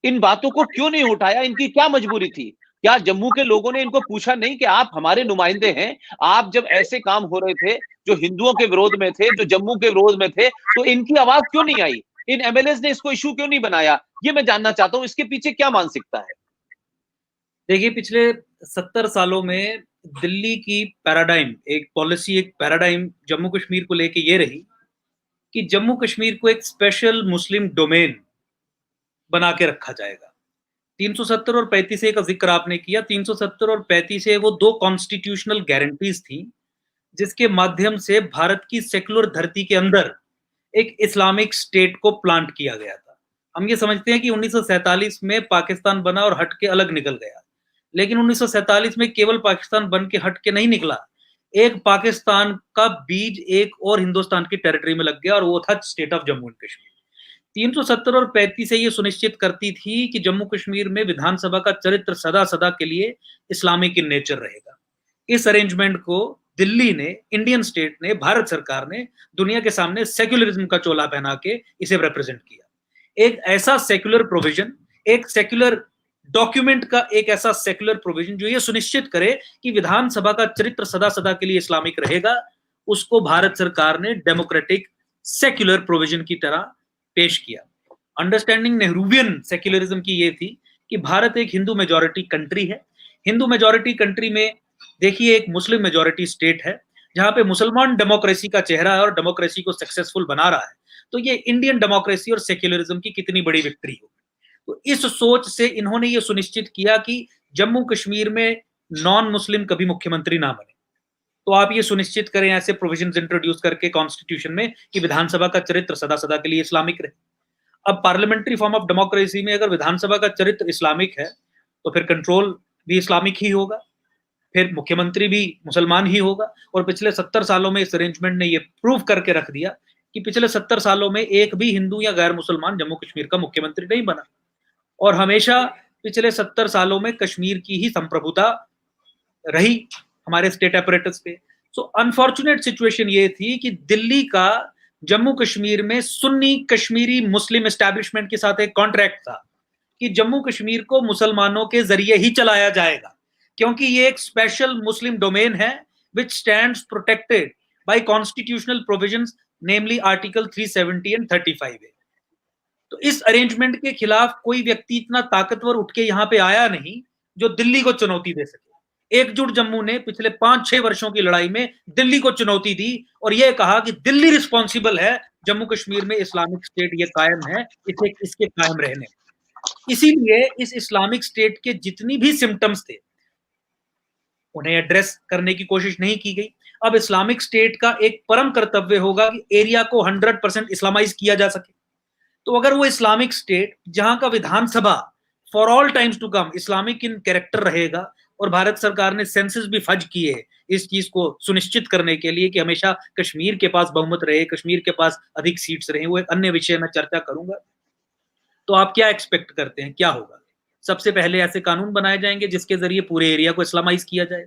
इन बातों को क्यों नहीं उठाया? इनकी क्या मजबूरी थी? क्या जम्मू के लोगों ने इनको पूछा नहीं कि आप हमारे नुमाइंदे हैं, आप जब ऐसे काम हो रहे थे जो हिंदुओं के विरोध में थे, जो जम्मू के विरोध में थे, तो इनकी आवाज क्यों नहीं आई? इन MLAs ने इसको इशू क्यों नहीं बनाया? ये मैं जानना चाहता हूं, इसके पीछे क्या मानसिकता है? देखिए, पिछले 70 सालों में दिल्ली की पैराडाइम, एक पॉलिसी, एक पैराडाइम जम्मू कश्मीर को लेके ये रही कि जम्मू कश्मीर को एक स्पेशल मुस्लिम डोमेन बना के रखा जाएगा। 370 और 35A का जिक्र आपने किया। 370 और 35A वो दो कॉन्स्टिट्यूशनल गारंटीज थी जिसके माध्यम से भारत की सेकुलर धरती के अंदर एक इस्लामिक स्टेट को प्लांट किया गया था। हम ये समझते हैं कि 1947 में पाकिस्तान बना और हट के अलग निकल गया, लेकिन 1947 में केवल पाकिस्तान बन के हट के नहीं निकला, एक पाकिस्तान का बीज एक और हिंदुस्तान की टेरिटरी में लग गया और वो था state of Jammu and Kashmir. 370 और 35 से ये सुनिश्चित करती थी कि जम्मू कश्मीर में विधानसभा का चरित्र सदा सदा के लिए इस्लामिक इन नेचर रहेगा। इस अरेंजमेंट को दिल्ली ने, इंडियन स्टेट ने, भारत सरकार ने दुनिया के सामने सेक्युलरिज्म का चोला पहना के इसे रिप्रेजेंट किया। एक ऐसा सेक्युलर प्रोविजन, एक सेक्युलर डॉक्यूमेंट का एक ऐसा सेक्युलर प्रोविजन जो ये सुनिश्चित करे कि विधानसभा का चरित्र सदा सदा के लिए इस्लामिक रहेगा, उसको भारत सरकार ने डेमोक्रेटिक सेक्युलर प्रोविजन की तरह पेश किया। अंडरस्टैंडिंग नेहरूवियन सेक्युलरिज्म की ये थी कि भारत एक हिंदू मेजॉरिटी कंट्री है। हिंदू मेजॉरिटी कंट्री में देखिए एक मुस्लिम मेजॉरिटी स्टेट है जहां पे मुसलमान डेमोक्रेसी का चेहरा है और डेमोक्रेसी को सक्सेसफुल बना रहा है। तो ये इंडियन डेमोक्रेसी और सेक्युलरिज्म की कितनी बड़ी विक्ट्री हो। तो इस सोच से इन्होंने ये सुनिश्चित किया कि जम्मू कश्मीर में नॉन मुस्लिम कभी मुख्यमंत्री ना बने। तो आप ये सुनिश्चित करें ऐसे प्रोविजंस इंट्रोड्यूस करके कॉन्स्टिट्यूशन में कि विधानसभा का चरित्र सदा सदा के लिए इस्लामिक रहे। अब पार्लियामेंट्री फॉर्म ऑफ डेमोक्रेसी में अगर विधानसभा का चरित्र इस्लामिक है तो फिर कंट्रोल भी इस्लामिक ही होगा, फिर मुख्यमंत्री भी मुसलमान ही होगा। और पिछले 70 सालों में इस अरेंजमेंट ने ये प्रूव करके रख दिया कि पिछले 70 सालों में एक भी हिंदू या गैर मुसलमान जम्मू कश्मीर का मुख्यमंत्री नहीं बना, और हमेशा पिछले 70 सालों में कश्मीर की ही संप्रभुता रही हमारे स्टेट अपरेटस पे। सो अनफॉर्चुनेट सिचुएशन ये थी कि दिल्ली का जम्मू कश्मीर में सुन्नी कश्मीरी मुस्लिम एस्टैब्लिशमेंट के साथ एक कॉन्ट्रैक्ट था कि जम्मू कश्मीर को मुसलमानों के जरिए ही चलाया जाएगा, क्योंकि ये एक स्पेशल मुस्लिम डोमेन है विच stands protected by constitutional provisions, namely article 370 and 35A। तो इस अरेंजमेंट के खिलाफ कोई व्यक्ति इतना ताकतवर उठ के यहां पे आया नहीं जो दिल्ली को चुनौती दे सके। एकजुट जम्मू ने पिछले 5-6 वर्षों की लड़ाई में दिल्ली को चुनौती दी और यह कहा कि दिल्ली रिस्पॉन्सिबल है जम्मू कश्मीर में इस्लामिक स्टेट ये कायम है, इसके कायम रहने। इसीलिए इस इस्लामिक स्टेट के जितनी भी सिम्टम्स थे उन्हें एड्रेस करने की कोशिश नहीं की गई। अब इस्लामिक स्टेट का एक परम कर्तव्य होगा कि एरिया को 100% इस्लामाइज किया जा सके। तो अगर वो इस्लामिक स्टेट जहां का विधानसभा for all times to come Islamic in character रहेगा, और भारत सरकार ने सेंसस भी फज किए इस चीज को सुनिश्चित करने के लिए कि हमेशा कश्मीर के पास बहुमत रहे, कश्मीर के पास अधिक सीट्स रहे, वो एक अन्य विषय में चर्चा करूंगा। तो आप क्या एक्सपेक्ट करते हैं क्या होगा? सबसे पहले ऐसे कानून बनाए जाएंगे जिसके जरिए पूरे एरिया को इस्लामाइज किया जाए।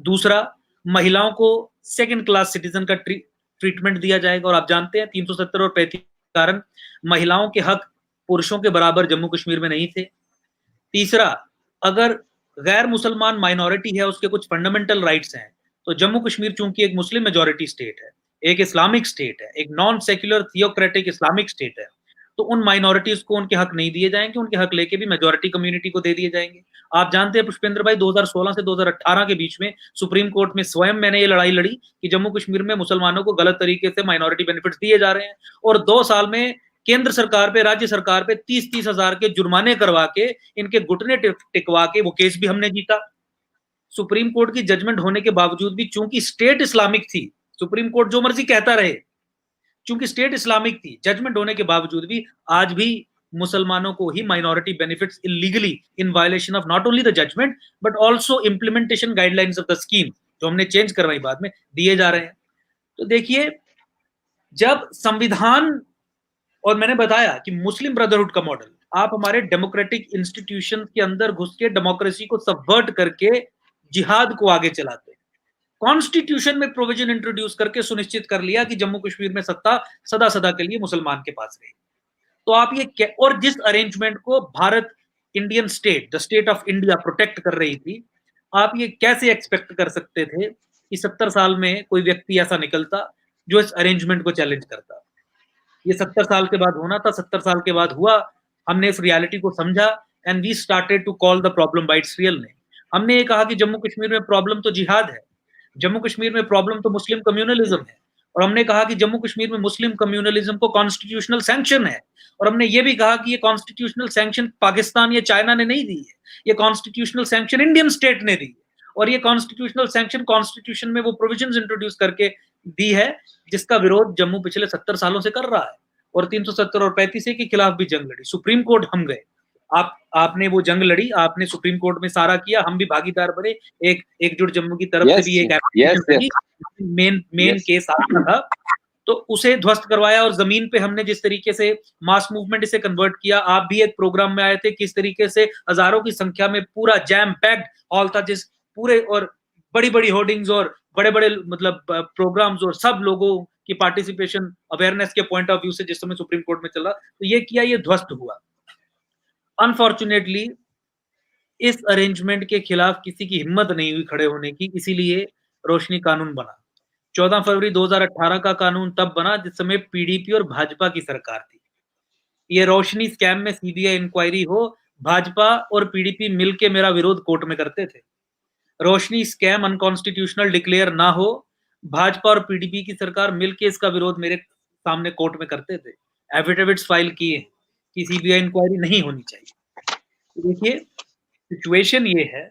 दूसरा, महिलाओं को सेकंड क्लास सिटीजन का ट्रीटमेंट दिया जाएगा, और आप जानते हैं 370 और 35 कारण महिलाओं के हक पुरुषों के बराबर जम्मू कश्मीर में नहीं थे। तीसरा, अगर गैर मुसलमान माइनॉरिटी है उसके कुछ फंडामेंटल राइट्स हैं, तो जम्मू कश्मीर चूंकि एक मुस्लिम मेजॉरिटी स्टेट है, एक इस्लामिक स्टेट है, एक non secular theocratic Islamic state है, तो उन माइनॉरिटीज को उनके हक नहीं दिए जाएंगे, उनके हक लेके भी मेजॉरिटी कम्युनिटी को दे दिए जाएंगे। आप जानते हैं पुष्पेंद्र भाई, 2016 से 2018 के बीच में सुप्रीम कोर्ट में स्वयं मैंने ये लड़ाई लड़ी कि जम्मू कश्मीर में मुसलमानों को गलत तरीके से माइनॉरिटी बेनिफिट्स दिए जा रहे हैं, और 2 साल में केंद्र सरकार पे, राज्य सरकार पे 30-30 हजार के जुर्माने करवा के, इनके घुटने टिकवा के वो केस भी हमने जीता। सुप्रीम कोर्ट की जजमेंट होने के बावजूद भी चूंकि स्टेट इस्लामिक थी, सुप्रीम कोर्ट जो मर्जी कहता रहे, चूंकि स्टेट इस्लामिक थी, जजमेंट होने के बावजूद भी आज भी मुसलमानों को ही minority benefits illegally in violation of not only the judgment but also implementation guidelines of the scheme जो हमने चेंज करवाई बाद में दिए जा रहे हैं। तो देखिए, जब संविधान, और मैंने बताया कि मुस्लिम ब्रदरहुड का मॉडल, आप हमारे डेमोक्रेटिक इंस्टीट्यूशन के अंदर घुस के डेमोक्रेसी को सबवर्ट करके जिहाद को आगे चलाते हैं। कॉन्स्टिट्यूशन में प्रोविजन इंट्रोड्यूस करके सुनिश्चित कर लिया कि जम्मू कश्मीर में सत्ता सदा सदा के लिए मुसलमान के पास रहे। तो आप ये, और जिस अरेंजमेंट को Bharat Indian state, the state of India protect कर रही थी, आप ये कैसे एक्सपेक्ट कर सकते थे कि 70 साल में कोई व्यक्ति ऐसा निकलता जो इस अरेंजमेंट को चैलेंज करता? ये 70 साल के बाद होना था, 70 साल के बाद हुआ। हमने इस रियलिटी को समझा and we started to call the problem by its real name. हमने ये कहा कि जम्मू कश्मीर में प्रॉब्लम तो जिहाद है, जम्मू कश्मीर में प्रॉब्लम तो मुस्लिम कम्युनलिज्म है, और हमने कहा कि जम्मू कश्मीर में मुस्लिम कम्युनलिज्म को कॉन्स्टिट्यूशनल सैंक्शन है, और हमने ये भी कहा कि ये कॉन्स्टिट्यूशनल सैंक्शन पाकिस्तान या चाइना ने नहीं दी है, ये कॉन्स्टिट्यूशनल सैंक्शन इंडियन स्टेट ने दी है, और ये कॉन्स्टिट्यूशनल सैंक्शन कॉन्स्टिट्यूशन में वो प्रोविजंस इंट्रोड्यूस करके दी है जिसका विरोध जम्मू पिछले 70 सालों से कर रहा है, और 370 और 35A के खिलाफ भी जंग लड़ी, सुप्रीम कोर्ट हम गए, आपने वो जंग लड़ी, आपने सुप्रीम कोर्ट में सारा किया, हम भी भागीदार बने, एकजुट जम्मू की तरफ से भी एक मेन केस आता था, तो उसे ध्वस्त करवाया, और जमीन पे हमने जिस तरीके से मास मूवमेंट इसे कन्वर्ट किया, आप भी एक प्रोग्राम में आए थे, किस तरीके से हजारों की संख्या में पूरा जैम पैक्ड हॉल था, जिस पूरे और बड़ी बड़ी होर्डिंग्स और बड़े बड़े मतलब प्रोग्राम्स और सब लोगों कि पार्टिसिपेशन अवेयरनेस के पॉइंट ऑफ व्यू से जिस समय सुप्रीम कोर्ट में चला, तो ये किया, ये ध्वस्त हुआ। अनफॉर्चुनेटली इस अरेंजमेंट के खिलाफ किसी की हिम्मत नहीं हुई खड़े होने की, इसीलिए रोशनी कानून बना। 14 फरवरी 2018 का कानून तब बना जिस समय पीडीपी और भाजपा की सरकार थी। ये रोशनी स्कैम में सीबीआई इंक्वायरी हो, भाजपा और पीडीपी मिलके मेरा विरोध कोर्ट में करते थे। रोशनी स्कैम अनकॉन्स्टिट्यूशनल डिक्लेयर ना हो, भाजपा और पीडीपी की सरकार मिलके इसका विरोध मेरे सामने कोर्ट में करते थे। एफिडेविट्स फाइल किए कि सीबीआई इंक्वायरी नहीं होनी चाहिए। देखिए सिचुएशन ये है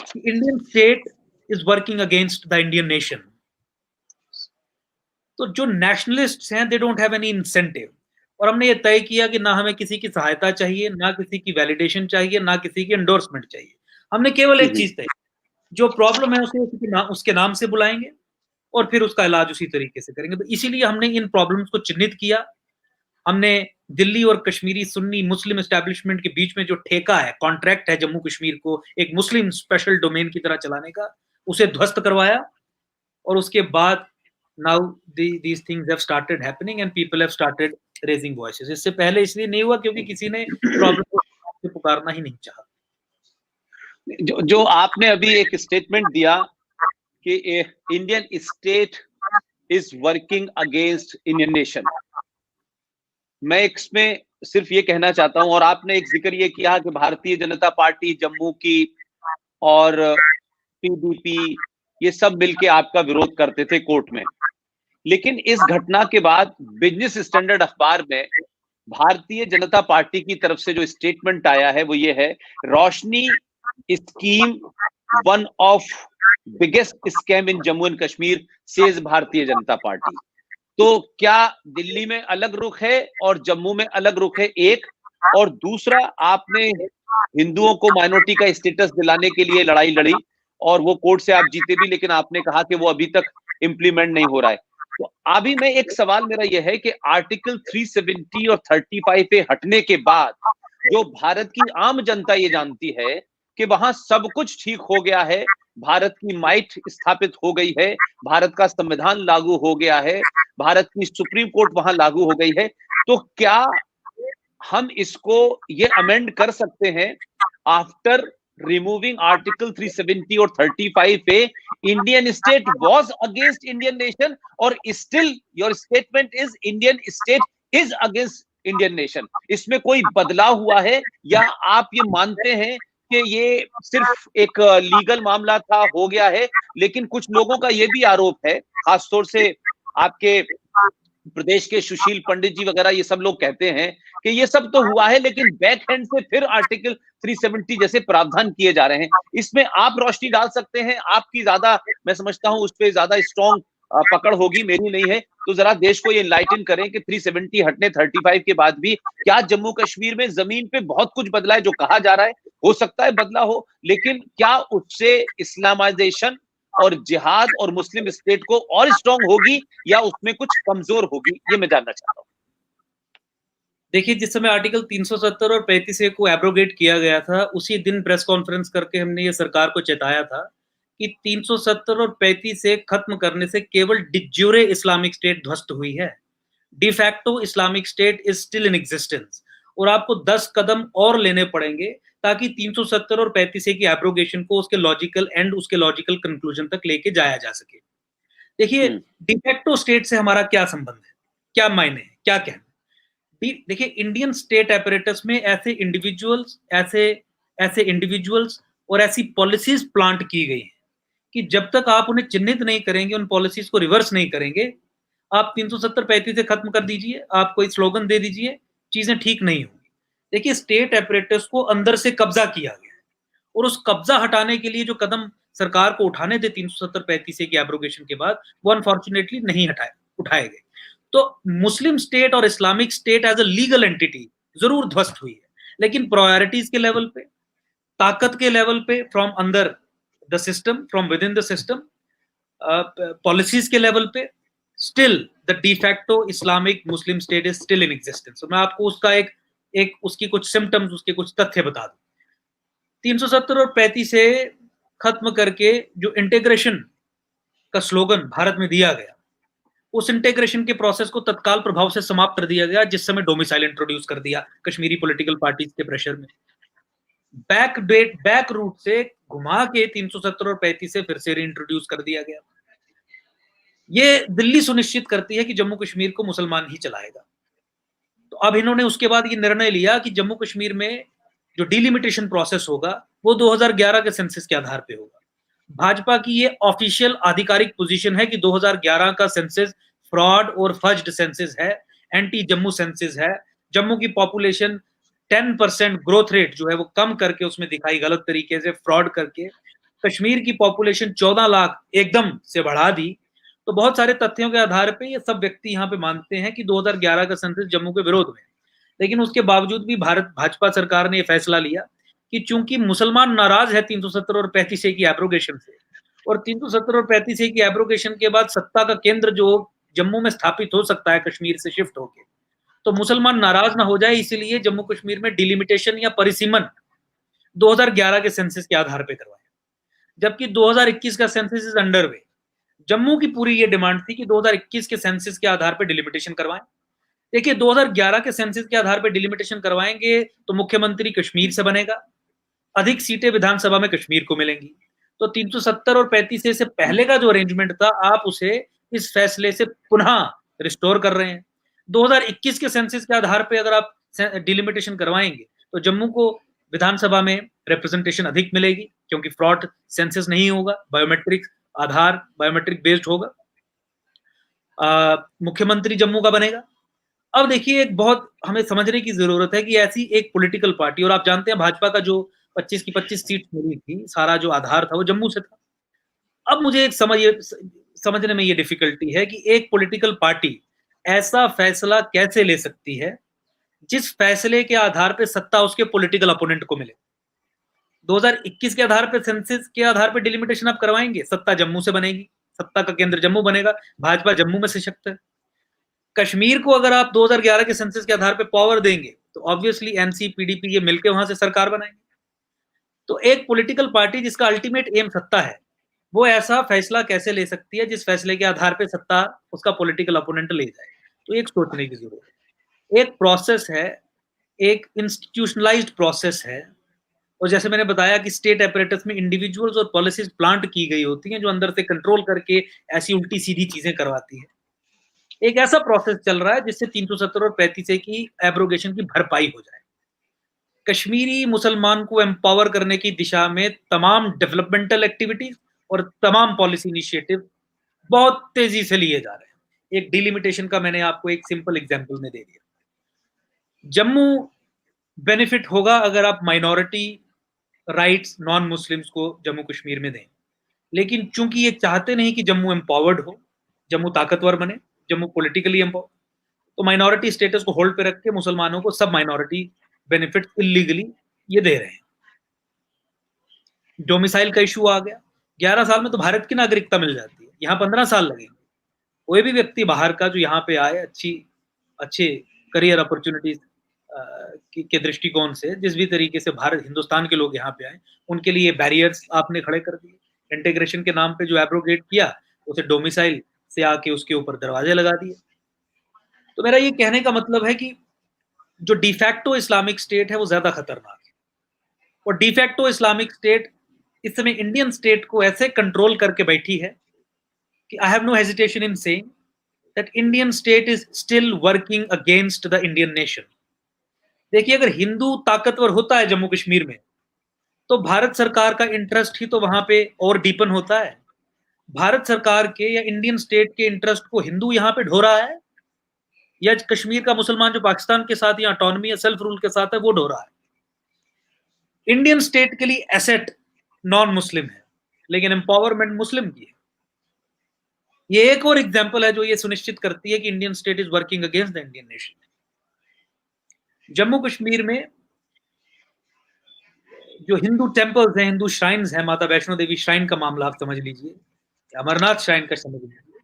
कि Indian state is working against the Indian nation. तो जो नेशनलिस्ट्स हैं they don't have any incentive, और हमने ये तय किया कि ना हमें किसी की सहायता चाहिए, ना किसी की वैलिडेशन चाहिए, ना किसी की एंडोर्समेंट चाहिए। हमने केवल एक चीज तय, जो प्रॉब्लम है उसे उसके नाम से बुलाएंगे और फिर उसका इलाज उसी तरीके से करेंगे। तो इसीलिए हमने इन प्रॉब्लम्स को चिन्हित किया। हमने दिल्ली और कश्मीरी सुन्नी मुस्लिम एस्टैब्लिशमेंट के बीच में जो ठेका है, कॉन्ट्रैक्ट है जम्मू कश्मीर को एक मुस्लिम स्पेशल डोमेन की तरह चलाने का, उसे ध्वस्त करवाया। और उसके बाद now these things have started happening and people have started raising voices. इससे पहले इसलिए नहीं हुआ क्योंकि किसी ने प्रॉब्लम को पुकारना ही नहीं चाहा। जो आपने अभी एक स्टेटमेंट दिया कि Indian state is working against Indian nation, मैं इसमें सिर्फ ये कहना चाहता हूं, और आपने एक जिक्र ये किया कि भारतीय जनता पार्टी जम्मू की और पीडीपी ये सब मिलके आपका विरोध करते थे कोर्ट में, लेकिन इस घटना के बाद बिजनेस स्टैंडर्ड अखबार में भारतीय जनता पार्टी की तरफ से जो स्टेटमेंट आया है वो ये है, Roshni scheme one of biggest scam in Jammu and Kashmir says Bharatiya Janata party. तो क्या दिल्ली में अलग रुख है और जम्मू में अलग रुख है, एक? और दूसरा, आपने हिंदुओं को माइनॉरिटी का स्टेटस दिलाने के लिए लड़ाई लड़ी और वो कोर्ट से आप जीते भी, लेकिन आपने कहा कि वो अभी तक इंप्लीमेंट नहीं हो रहा है। तो अभी मैं एक सवाल मेरा यह है कि आर्टिकल 370 और 35 पे हटने के बाद जो भारत की आम जनता ये जानती है कि वहां सब कुछ ठीक हो गया है, भारत की माइट स्थापित हो गई है, भारत का संविधान लागू हो गया है, भारत की सुप्रीम कोर्ट वहां लागू हो गई है, तो क्या हम इसको ये अमेंड कर सकते हैं आफ्टर रिमूविंग आर्टिकल 370 और 35 पे Indian state was against Indian nation और still your statement is Indian state is against Indian nation? इसमें कोई बदलाव हुआ है या आप ये मानते हैं कि ये सिर्फ एक लीगल मामला था, हो गया है? लेकिन कुछ लोगों का ये भी आरोप है, खासतौर से आपके प्रदेश के सुशील पंडित जी वगैरह, ये सब लोग कहते हैं कि ये सब तो हुआ है लेकिन बैक हैंड से फिर आर्टिकल 370 जैसे प्रावधान किए जा रहे हैं। इसमें आप रोशनी डाल सकते हैं, आपकी ज्यादा, मैं समझता हूं उस पर ज्यादा स्ट्रॉन्ग पकड़ होगी, मेरी नहीं है। तो जरा देश को ये इनलाइटन करें कि 370 हटने 35 के बाद भी क्या जम्मू कश्मीर में जमीन पे बहुत कुछ बदला है? जो कहा जा रहा है हो सकता है बदला हो, लेकिन क्या उससे इस्लामाइजेशन और जिहाद और मुस्लिम स्टेट को और स्ट्रांग होगी या उसमें कुछ कमजोर होगी? ये मैं जानना चाहता हूं। देखिए, जिस समय आर्टिकल 370 और 35 को एब्रोगेट किया गया था, उसी दिन प्रेस कॉन्फ्रेंस करके हमने ये सरकार को चेताया था कि 370 और 35 खत्म करने से केवल डिज्यूरे इस्लामिक स्टेट ध्वस्त हुई है, de facto Islamic state is still in existence, और आपको 10 कदम और लेने पड़ेंगे ताकि 370 और 35 की एब्रोगेशन को उसके लॉजिकल एंड, उसके लॉजिकल कंक्लूजन तक लेके जाया जा सके। देखिए, डिफैक्टो स्टेट से हमारा क्या संबंध है, क्या मायने है, क्या कहना? देखिए, इंडियन स्टेट एपरेटस में ऐसे इंडिविजुअल्स और ऐसी पॉलिसीज प्लांट की गई हैं कि जब तक आप उन्हें चिन्हित नहीं करेंगे, उन पॉलिसीज को रिवर्स नहीं करेंगे, आप 370-35 से खत्म कर दीजिए, आप कोई स्लोगन दे दीजिए, चीजें ठीक नहीं होंगी। देखिए, स्टेट एपरेटस को अंदर से कब्जा किया गया है और उस कब्जा हटाने के लिए जो कदम सरकार को उठाने थे 370-35 की एब्रोगेशन के बाद, वो अनफॉर्चुनेटली नहीं उठाए गए। तो मुस्लिम स्टेट और Islamic state as a legal entity जरूर ध्वस्त हुई है, लेकिन प्रायोरिटीज के लेवल पे, ताकत के लेवल पे, फ्रॉम अंदर the system, from within the system, policies के लेवल पे, still the de facto Islamic Muslim state is still in existence. मैं आपको उसका एक उसकी कुछ सिम्टम्स, उसके कुछ तथ्य बता दूं। 370 और 35 से खत्म करके जो इंटीग्रेशन का स्लोगन भारत में दिया गया, उस इंटीग्रेशन के प्रोसेस को तत्काल प्रभाव से समाप्त कर दिया गया, जिस समय डोमिसाइल इंट्रोड्यूस कर दिया कश्मीरी पॉलिटिकल पार्टीज के प्रेशर में। बैक रूट से घुमा के 370 और 35 से फिर से रीइंट्रोड्यूस कर दिया गया। ये दिल्ली सुनिश्चित करती है कि जम्मू कश्मीर को मुसलमान ही चलाएगा। तो अब इन्होंने उसके बाद ये निर्णय लिया कि जम्मू कश्मीर में जो डिलिमिटेशन प्रोसेस होगा वो 2011 के सेंसस के आधार पे होगा। भाजपा की ये ऑफिशियल आधिकारिक पोजीशन है कि 2011 का सेंसस फ्रॉड और फज्ड सेंसस है, एंटी जम्मू सेंसस है। जम्मू की पॉपुलेशन 10% ग्रोथ रेट जो है वो कम करके उसमें दिखाई गलत तरीके से फ्रॉड करके कश्मीर की पॉपुलेशन 14 लाख एकदम से बढ़ा दी। तो बहुत सारे तथ्यों के आधार पे ये सब व्यक्ति यहाँ पे मानते हैं कि 2011 का सेंसस जम्मू के विरोध में। लेकिन उसके बावजूद भी भारत भाजपा सरकार ने यह फैसला लिया कि चूंकि मुसलमान नाराज है 370 और 35A की एब्रोगेशन से, और 370 और 35A की एब्रोगेशन के बाद सत्ता का केंद्र जो जम्मू में स्थापित हो सकता है कश्मीर से शिफ्ट होके, तो मुसलमान नाराज ना हो जाए, इसीलिए जम्मू कश्मीर में डिलिमिटेशन या परिसीमन 2011 के सेंसस के आधार पर करवाया, जबकि 2021 का census is under way. Jammu की पूरी ये डिमांड थी कि 2021 के सेंसस के आधार पर डिलिमिटेशन करवाएं। देखिए 2011 के सेंसस के आधार पर डिलिमिटेशन करवाएंगे तो मुख्यमंत्री कश्मीर से बनेगा, अधिक सीटें विधानसभा में कश्मीर को मिलेंगी। तो 370 और 35A से पहले का जो अरेंजमेंट था आप उसे इस फैसले से पुनः रिस्टोर कर रहे हैं। 2021 के सेंसस के आधार पर अगर आप डिलिमिटेशन करवाएंगे तो जम्मू को विधानसभा में रिप्रेजेंटेशन अधिक मिलेगी, क्योंकि फ्रॉड सेंसस नहीं होगा, बायोमेट्रिक आधार बायोमेट्रिक बेस्ड होगा। मुख्यमंत्री जम्मू का बनेगा। अब देखिए एक बहुत हमें समझने की जरूरत है कि ऐसी एक पॉलिटिकल पार्टी, और आप जानते हैं भाजपा का जो 25 की 25 सीट मिली थी, सारा जो आधार था वो जम्मू से था। अब मुझे एक समझने में ये डिफिकल्टी है कि एक पॉलिटिकल पार्टी ऐसा फैसला कैसे ले सकती है जिस फैसले के आधार पर सत्ता उसके पॉलिटिकल अपोनेंट को मिले। 2021 के आधार पर सेंसस के आधार पर डिलिमिटेशन आप करवाएंगे, सत्ता जम्मू से बनेगी, सत्ता का केंद्र जम्मू बनेगा, भाजपा जम्मू में सशक्त है। कश्मीर को अगर आप 2011 के सेंसस के आधार पर पावर देंगे तो ऑब्वियसली एनसी पीडीपी ये मिलकर वहां से सरकार बनाएंगे। तो एक पॉलिटिकल पार्टी जिसका अल्टीमेट एम सत्ता है वो ऐसा फैसला कैसे ले सकती है जिस फैसले के आधार पर सत्ता उसका पॉलिटिकल अपोनेंट ले जाए? तो एक सोचने की जरूरत है। एक प्रोसेस है, एक इंस्टीट्यूशनलाइज्ड प्रोसेस है, और जैसे मैंने बताया कि स्टेट एपरेटस में इंडिविजुअल्स और पॉलिसीज प्लांट की गई होती हैं जो अंदर से कंट्रोल करके ऐसी उल्टी सीधी चीजें करवाती है। एक ऐसा प्रोसेस चल रहा है जिससे 370 और 35A की एब्रोगेशन की भरपाई हो जाए। कश्मीरी मुसलमान को एम्पावर करने की दिशा में तमाम डेवलपमेंटल एक्टिविटीज और तमाम पॉलिसी इनिशिएटिव बहुत तेजी से लिए जा रहे हैं। एक डिलिमिटेशन का मैंने आपको एक सिंपल एग्जांपल में दे दिया। जम्मू बेनिफिट होगा अगर आप माइनॉरिटी राइट्स नॉन मुस्लिम्स को जम्मू कश्मीर में दें, लेकिन चूंकि ये चाहते नहीं कि जम्मू एम्पावर्ड हो, जम्मू ताकतवर बने, जम्मू पॉलिटिकली एम्पावर, तो माइनॉरिटी स्टेटस को होल्ड पे रख के मुसलमानों को सब माइनॉरिटी बेनिफिट इलीगली ये दे रहे हैं। डोमिसाइल का इशू आ गया, 11 साल में तो भारत की नागरिकता मिल जाती है, यहाँ 15 साल लगेंगे। कोई भी व्यक्ति बाहर का जो यहाँ पे आए अच्छे करियर अपॉर्चुनिटीज के दृष्टिकोण से, जिस भी तरीके से भारत हिंदुस्तान के लोग यहाँ पे आए, उनके लिए बैरियर्स आपने खड़े कर दिए। इंटीग्रेशन के नाम पे जो एब्रोगेट किया उसे डोमिसाइल से आके उसके ऊपर दरवाजे लगा दिए। तो मेरा ये कहने का मतलब है कि जो डिफैक्टो इस्लामिक स्टेट है वो ज्यादा खतरनाक है, और डिफैक्टो इस्लामिक स्टेट इस समय इंडियन स्टेट को ऐसे कंट्रोल करके बैठी है कि I have no hesitation in saying that Indian state is still working against the Indian nation. देखिए अगर हिंदू ताकतवर होता है जम्मू कश्मीर में तो भारत सरकार का इंटरेस्ट ही तो वहां पे और डीपन होता है। भारत सरकार के या इंडियन स्टेट के इंटरेस्ट को हिंदू यहाँ पे ढो रहा है, या कश्मीर का मुसलमान जो पाकिस्तान के साथ या ऑटोनॉमी या सेल्फ रूल के साथ है वो ढो रहा है। इंडियन स्टेट के लिए एसेट नॉन मुस्लिम है, लेकिन एम्पावरमेंट मुस्लिम की है। ये एक और एग्जांपल है जो ये सुनिश्चित करती है कि Indian state is working against the Indian nation. Jammu Kashmir में जो हिंदू टेम्पल्स हैं, हिंदू श्राइन्स हैं, माता वैष्णो देवी श्राइन का मामला आप समझ लीजिए, अमरनाथ श्राइन का समझ लीजिए,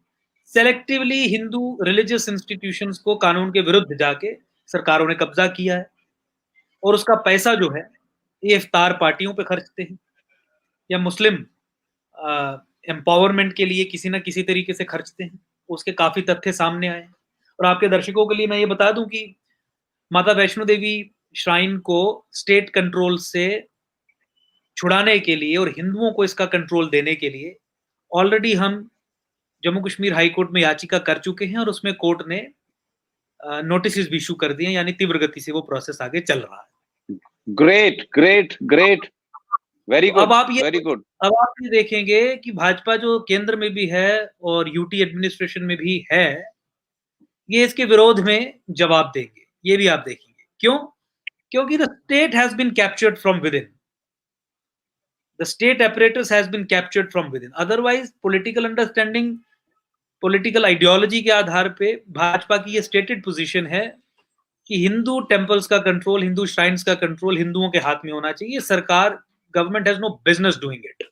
सेलेक्टिवली हिंदू रिलीजियस इंस्टीट्यूशंस को कानून के विरुद्ध जाके सरकारों ने कब्जा किया है, और उसका पैसा जो है ये इफ्तार पार्टियों पे खर्चते हैं या मुस्लिम एम्पावरमेंट के लिए किसी ना किसी तरीके से खर्चते हैं, उसके काफी तथ्य सामने आए हैं। और आपके दर्शकों के लिए मैं ये बता दूं कि माता वैष्णो देवी श्राइन को स्टेट कंट्रोल से छुड़ाने के लिए और हिंदुओं को इसका कंट्रोल देने के लिए ऑलरेडी हम जम्मू कश्मीर हाई कोर्ट में याचिका कर चुके हैं और उसमें कोर्ट ने नोटिस भी इशू कर दिए, यानी तीव्र गति से वो प्रोसेस आगे चल रहा है। Great great great, very good, very good. अब आप ये देखेंगे कि भाजपा जो केंद्र में भी है और यूटी एडमिनिस्ट्रेशन में भी है, ये इसके विरोध में जवाब देंगे, ये भी आप देखेंगे। क्यों? क्योंकि the state has been captured from within, the state apparatus has been captured from within. Otherwise political understanding, political ideology के आधार पे भाजपा की ये स्टेटेड पोजीशन है कि हिंदू टेम्पल्स का कंट्रोल, हिंदू श्राइन्स का कंट्रोल हिंदुओं के हाथ में होना चाहिए। सरकार, government has no business doing it.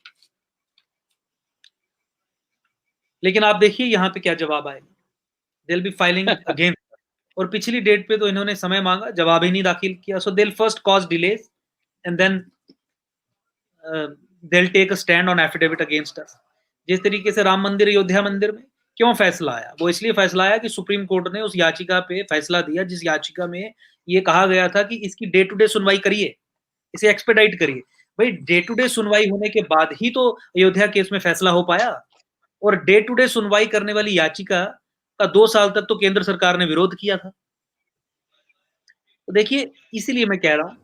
लेकिन आप देखिए यहां पे क्या जवाब आएगा, they will be filing again. और पिछली डेट पे तो इन्होंने समय मांगा, जवाब ही नहीं दाखिल किया। So they will first cause delays and then they will take a stand on affidavit against us. जिस तरीके से राम मंदिर, अयोध्या मंदिर में क्यों फैसला आया? वो इसलिए फैसला आया कि सुप्रीम कोर्ट ने उस याचिका पे फैसला दिया जिस याचिका में ये कहा गया था कि इसकी डे टू डे सुनवाई करिए, इसे एक्सपेडाइट करिए। भाई डे टू डे सुनवाई होने के बाद ही तो अयोध्या केस में फैसला हो पाया, और डे टू डे सुनवाई करने वाली याचिका का 2 साल तक तो केंद्र सरकार ने विरोध किया था। तो देखिए, इसीलिए मैं कह रहा हूं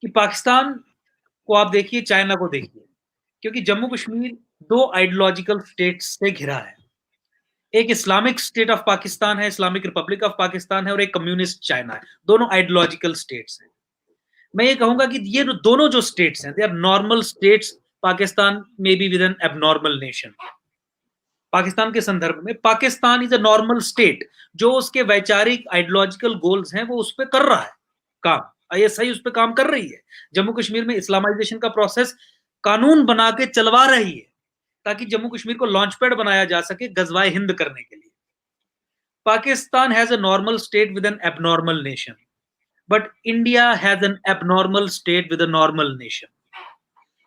कि पाकिस्तान को आप देखिए, चाइना को देखिए, क्योंकि जम्मू कश्मीर 2 आइडियोलॉजिकल स्टेट्स से घिरा है। एक इस्लामिक स्टेट ऑफ पाकिस्तान है, इस्लामिक रिपब्लिक ऑफ पाकिस्तान है, और एक कम्युनिस्ट चाइना है। दोनों आइडियोलॉजिकल स्टेट्स हैं। मैं ये कहूंगा कि ये दोनों जो स्टेट्स हैं, they are normal states. Pakistan may be with an abnormal nation. Pakistan के संदर्भ में Pakistan is a normal state, जो उसके वैचारिक आइडियोलॉजिकल गोल्स हैं वो उस पर कर रहा है काम। आईएसआई उस पर काम कर रही है। जम्मू कश्मीर में इस्लामाइजेशन का प्रोसेस कानून बना के चलवा रही है, ताकि जम्मू कश्मीर को लॉन्च पैड बनाया जा सके गजवाए हिंद करने के लिए। Pakistan has a normal state with an abnormal nation, but India has an abnormal state with a normal nation,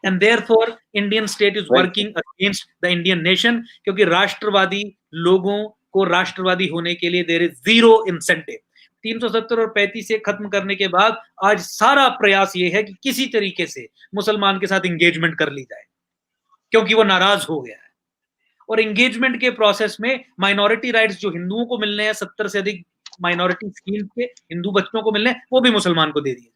and therefore Indian state is working against the Indian nation, क्योंकि राष्ट्रवादी लोगों को राष्ट्रवादी होने के लिए देयर इज जीरो इंसेंटिव। 370 और 35 से खत्म करने के बाद आज सारा प्रयास ये है कि किसी तरीके से मुसलमान के साथ इंगेजमेंट कर ली जाए, क्योंकि वो नाराज हो गया है। और इंगेजमेंट के प्रोसेस में माइनॉरिटी राइट्स जो हिंदुओं को मिलने हैं, 70 से अधिक माइनॉरिटी स्कीम के हिंदू बच्चों को मिलने हैं, वो भी मुसलमान को दे दिए।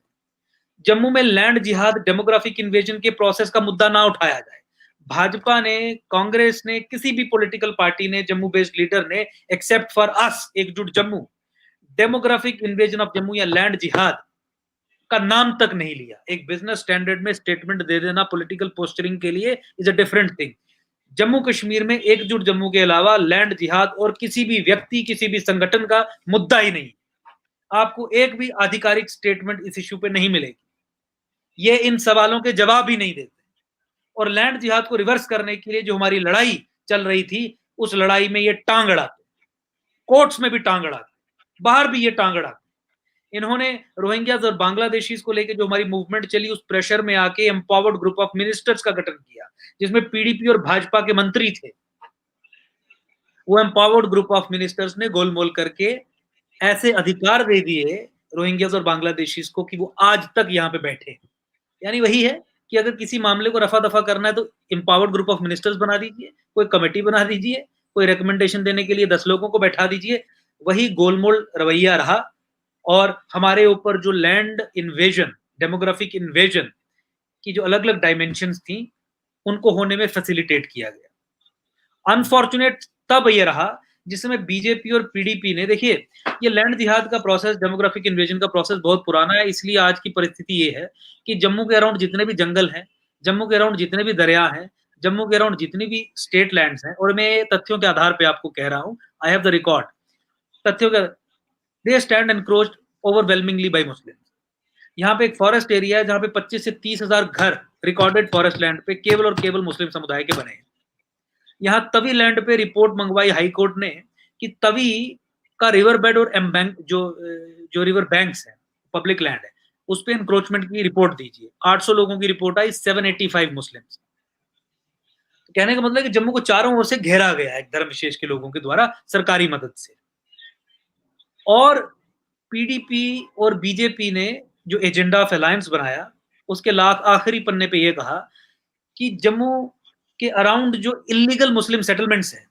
जम्मू में लैंड जिहाद, डेमोग्राफिक इन्वेजन के प्रोसेस का मुद्दा ना उठाया जाए। भाजपा ने, कांग्रेस ने, किसी भी पॉलिटिकल पार्टी ने, जम्मू बेस्ड लीडर ने, एक्सेप्ट फॉर अस एकजुट Jammu, demographic invasion of Jammu या लैंड जिहाद का नाम तक नहीं लिया। एक बिजनेस स्टैंडर्ड में स्टेटमेंट दे देना पॉलिटिकल पोस्टरिंग के लिए is a different thing. Jammu Kashmir में एकजुट जम्मू के अलावा लैंड जिहाद और किसी भी व्यक्ति, किसी भी संगठन का मुद्दा ही नहीं। आपको एक भी आधिकारिक स्टेटमेंट इस इश्यू पे नहीं मिलेगी। ये इन सवालों के जवाब ही नहीं देते। और लैंड जिहाद को रिवर्स करने के लिए जो हमारी लड़ाई चल रही थी, उस लड़ाई में ये टांग अड़ाते, कोर्ट्स में भी टांग अड़ाते, बाहर भी ये टांग अड़ाते। इन्होंने रोहिंग्याज और बांग्लादेशीज को लेकर जो हमारी मूवमेंट चली, उस प्रेशर में आके एम्पावर्ड ग्रुप ऑफ मिनिस्टर्स का गठन किया, जिसमें पीडीपी और भाजपा के मंत्री थे। वो एम्पावर्ड ग्रुप ऑफ मिनिस्टर्स ने गोलमोल करके ऐसे अधिकार दे दिए रोहिंग्याज और बांग्लादेशीज को कि वो आज तक यहाँ पे बैठे। यानी वही है कि अगर किसी मामले को रफा दफा करना है तो एम्पावर्ड ग्रुप ऑफ मिनिस्टर्स बना दीजिए, कोई कमेटी बना दीजिए, कोई रिकमेंडेशन देने के लिए 10 लोगों को बैठा दीजिए। वही गोलमोल रवैया रहा, और हमारे ऊपर जो लैंड इन्वेजन, डेमोग्राफिक इन्वेजन की जो अलग अलग डायमेंशंस थी, उनको होने में फैसिलिटेट किया गया। अनफॉर्चुनेट तब ये रहा जिसमें बीजेपी और पीडीपी ने, देखिए ये लैंड जिहाद का प्रोसेस, डेमोग्राफिक इन्वेजन का प्रोसेस बहुत पुराना है। इसलिए आज की परिस्थिति ये है कि जम्मू के अराउंड जितने भी जंगल हैं, जम्मू के अराउंड जितने भी दरिया हैं, जम्मू के अराउंड जितनी भी स्टेट लैंड्स हैं, और मैं तथ्यों के आधार पे आपको कह रहा हूं, आई हैव द रिकॉर्ड, तथ्यों का, they stand encroached overwhelmingly bye मुस्लिम। यहाँ पे एक फॉरेस्ट एरिया है जहां पे 25 से 30 हजार घर रिकॉर्डेड फॉरेस्ट लैंड पे केवल और केवल मुस्लिम समुदाय के बने हैं। यहाँ तवी लैंड पे रिपोर्ट मंगवाई हाई कोर्ट ने कि तवी का रिवर बेड और एम्बैंक जो रिवर बैंक्स है, पब्लिक लैंड है, उस पे एनक्रोचमेंट की रिपोर्ट दीजिए। 800 लोगों की रिपोर्ट आई, 785 मुस्लिम्स। कहने का मतलब है कि जम्मू को चारों ओर से घेरा गया है एक धर्म विशेष के लोगों के द्वारा सरकारी मदद से। और पीडीपी और बीजेपी ने जो एजेंडा ऑफ अलायंस बनाया, उसके आखिरी पन्ने पे ये कहा कि जम्मू के अराउंड जो इलीगल मुस्लिम सेटलमेंट्स हैं,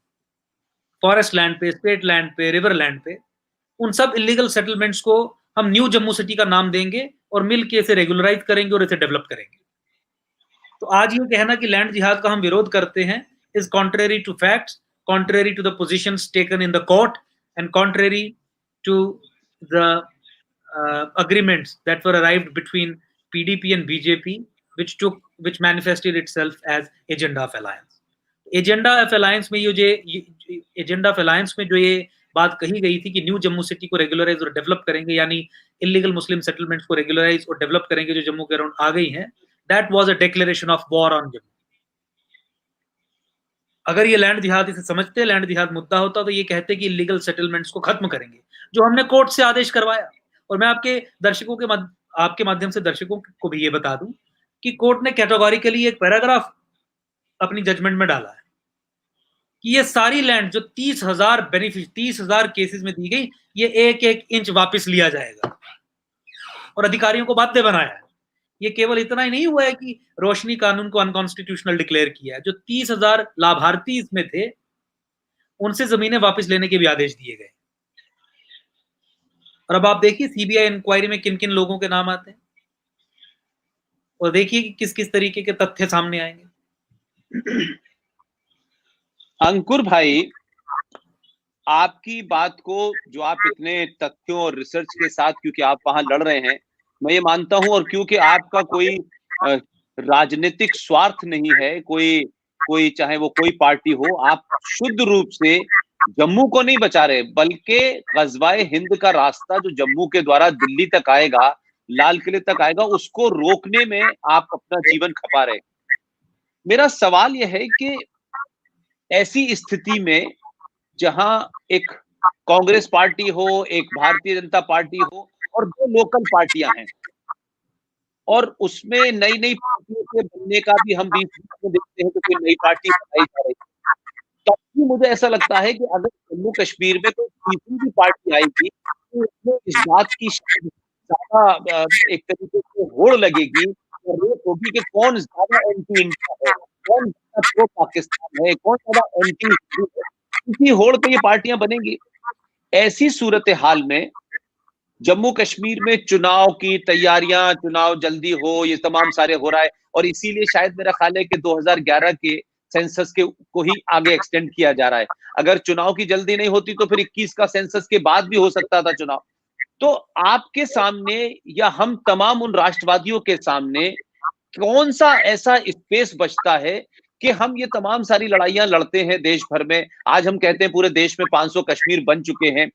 फॉरेस्ट लैंड पे, स्टेट लैंड पे, रिवर लैंड पे, उन सब इलीगल सेटलमेंट्स को हम न्यू जम्मू सिटी का नाम देंगे और मिलकर इसे रेगुलराइज करेंगे और इसे डेवलप करेंगे। तो आज ये कहना कि लैंड जिहाद का हम विरोध करते हैं is contrary to facts, contrary to the positions taken in the court and contrary to the agreements that were arrived between PDP and BJP, which manifested itself as agenda of alliance. Agenda of alliance में agenda of alliance में जो ये बात कही गई थी कि new Jammu city को रेगुलराइज और डेवलप करेंगे, यानी इलीगल मुस्लिम सेटलमेंट्स को रेगुलराइज और डेवलप करेंगे जो जम्मू के अराउंड आ गई हैं, that was a declaration of war on Jammu. अगर ये लैंड जिहाद इसे समझते, लैंड जिहाद मुद्दा होता, तो ये कहते कि इलीगल सेटलमेंट्स को खत्म करेंगे, जो हमने कोर्ट से आदेश करवाया। और मैं आपके माध्यम से दर्शकों को भी ये बता दूं कि कोर्ट ने कैटेगोरिकली एक पैराग्राफ अपनी जजमेंट में डाला है कि ये सारी लैंड जो 30,000 केसेस में दी गई, ये एक एक इंच वापस लिया जाएगा और अधिकारियों को बाध्य बनाया है। ये केवल इतना ही नहीं हुआ है कि रोशनी कानून को अनकॉन्स्टिट्यूशनल डिक्लेयर किया है, जो 30,000 लाभार्थी इसमें थे उनसे जमीनें वापस लेने के भी आदेश दिए गए। और अब आप देखिए सीबीआई इंक्वायरी में किन किन लोगों के नाम आते हैं और देखिए कि किस किस तरीके के तथ्य सामने आएंगे। अंकुर भाई, आपकी बात को जो आप इतने तथ्यों और रिसर्च के साथ, क्योंकि आप वहां लड़ रहे हैं, मैं ये मानता हूं, और क्योंकि आपका कोई राजनीतिक स्वार्थ नहीं है, कोई चाहे वो कोई पार्टी हो, आप शुद्ध रूप से जम्मू को नहीं बचा रहे, बल्कि ग़ज़वाए हिंद का रास्ता जो जम्मू के द्वारा दिल्ली तक आएगा, लाल किले तक आएगा, उसको रोकने में आप अपना जीवन खपा रहे। मेरा सवाल यह है कि ऐसी स्थिति में जहां एक कांग्रेस पार्टी हो, एक भारतीय जनता पार्टी हो और दो लोकल पार्टियां हैं, और उसमें नई नई पार्टियों के बनने का भी हम बीच में देखते हैं कि कोई नई पार्टी बनाई जा रही है, तब भी मुझे ऐसा लगता है कि अगर जम्मू कश्मीर में कोई तीसरी भी पार्टी आएगी तो उसमें इस बात की ज्यादा एक तरीके से होड़ लगेगी और रेस होगी कि कौन ज्यादा एंटी इंडिया है, कौन ज्यादा प्रो पाकिस्तान है, कौन ज्यादा एंटी हिंदू है। इसी होड़ पे ये पार्टियां बनेंगी। ऐसी सूरत हाल में जम्मू कश्मीर में चुनाव की तैयारियां, चुनाव जल्दी हो, ये तमाम सारे हो रहा है, और इसीलिए शायद मेरा ख्याल है कि 2011 के सेंसस के को ही आगे एक्सटेंड किया जा रहा है। अगर चुनाव की जल्दी नहीं होती तो फिर 21 का सेंसस के बाद भी हो सकता था चुनाव। तो आपके सामने या हम तमाम उन राष्ट्रवादियों के सामने कौन सा ऐसा स्पेस बचता है कि हम ये तमाम सारी लड़ाइयां लड़ते हैं देश भर में। आज हम कहते हैं पूरे देश में 500 कश्मीर बन चुके हैं।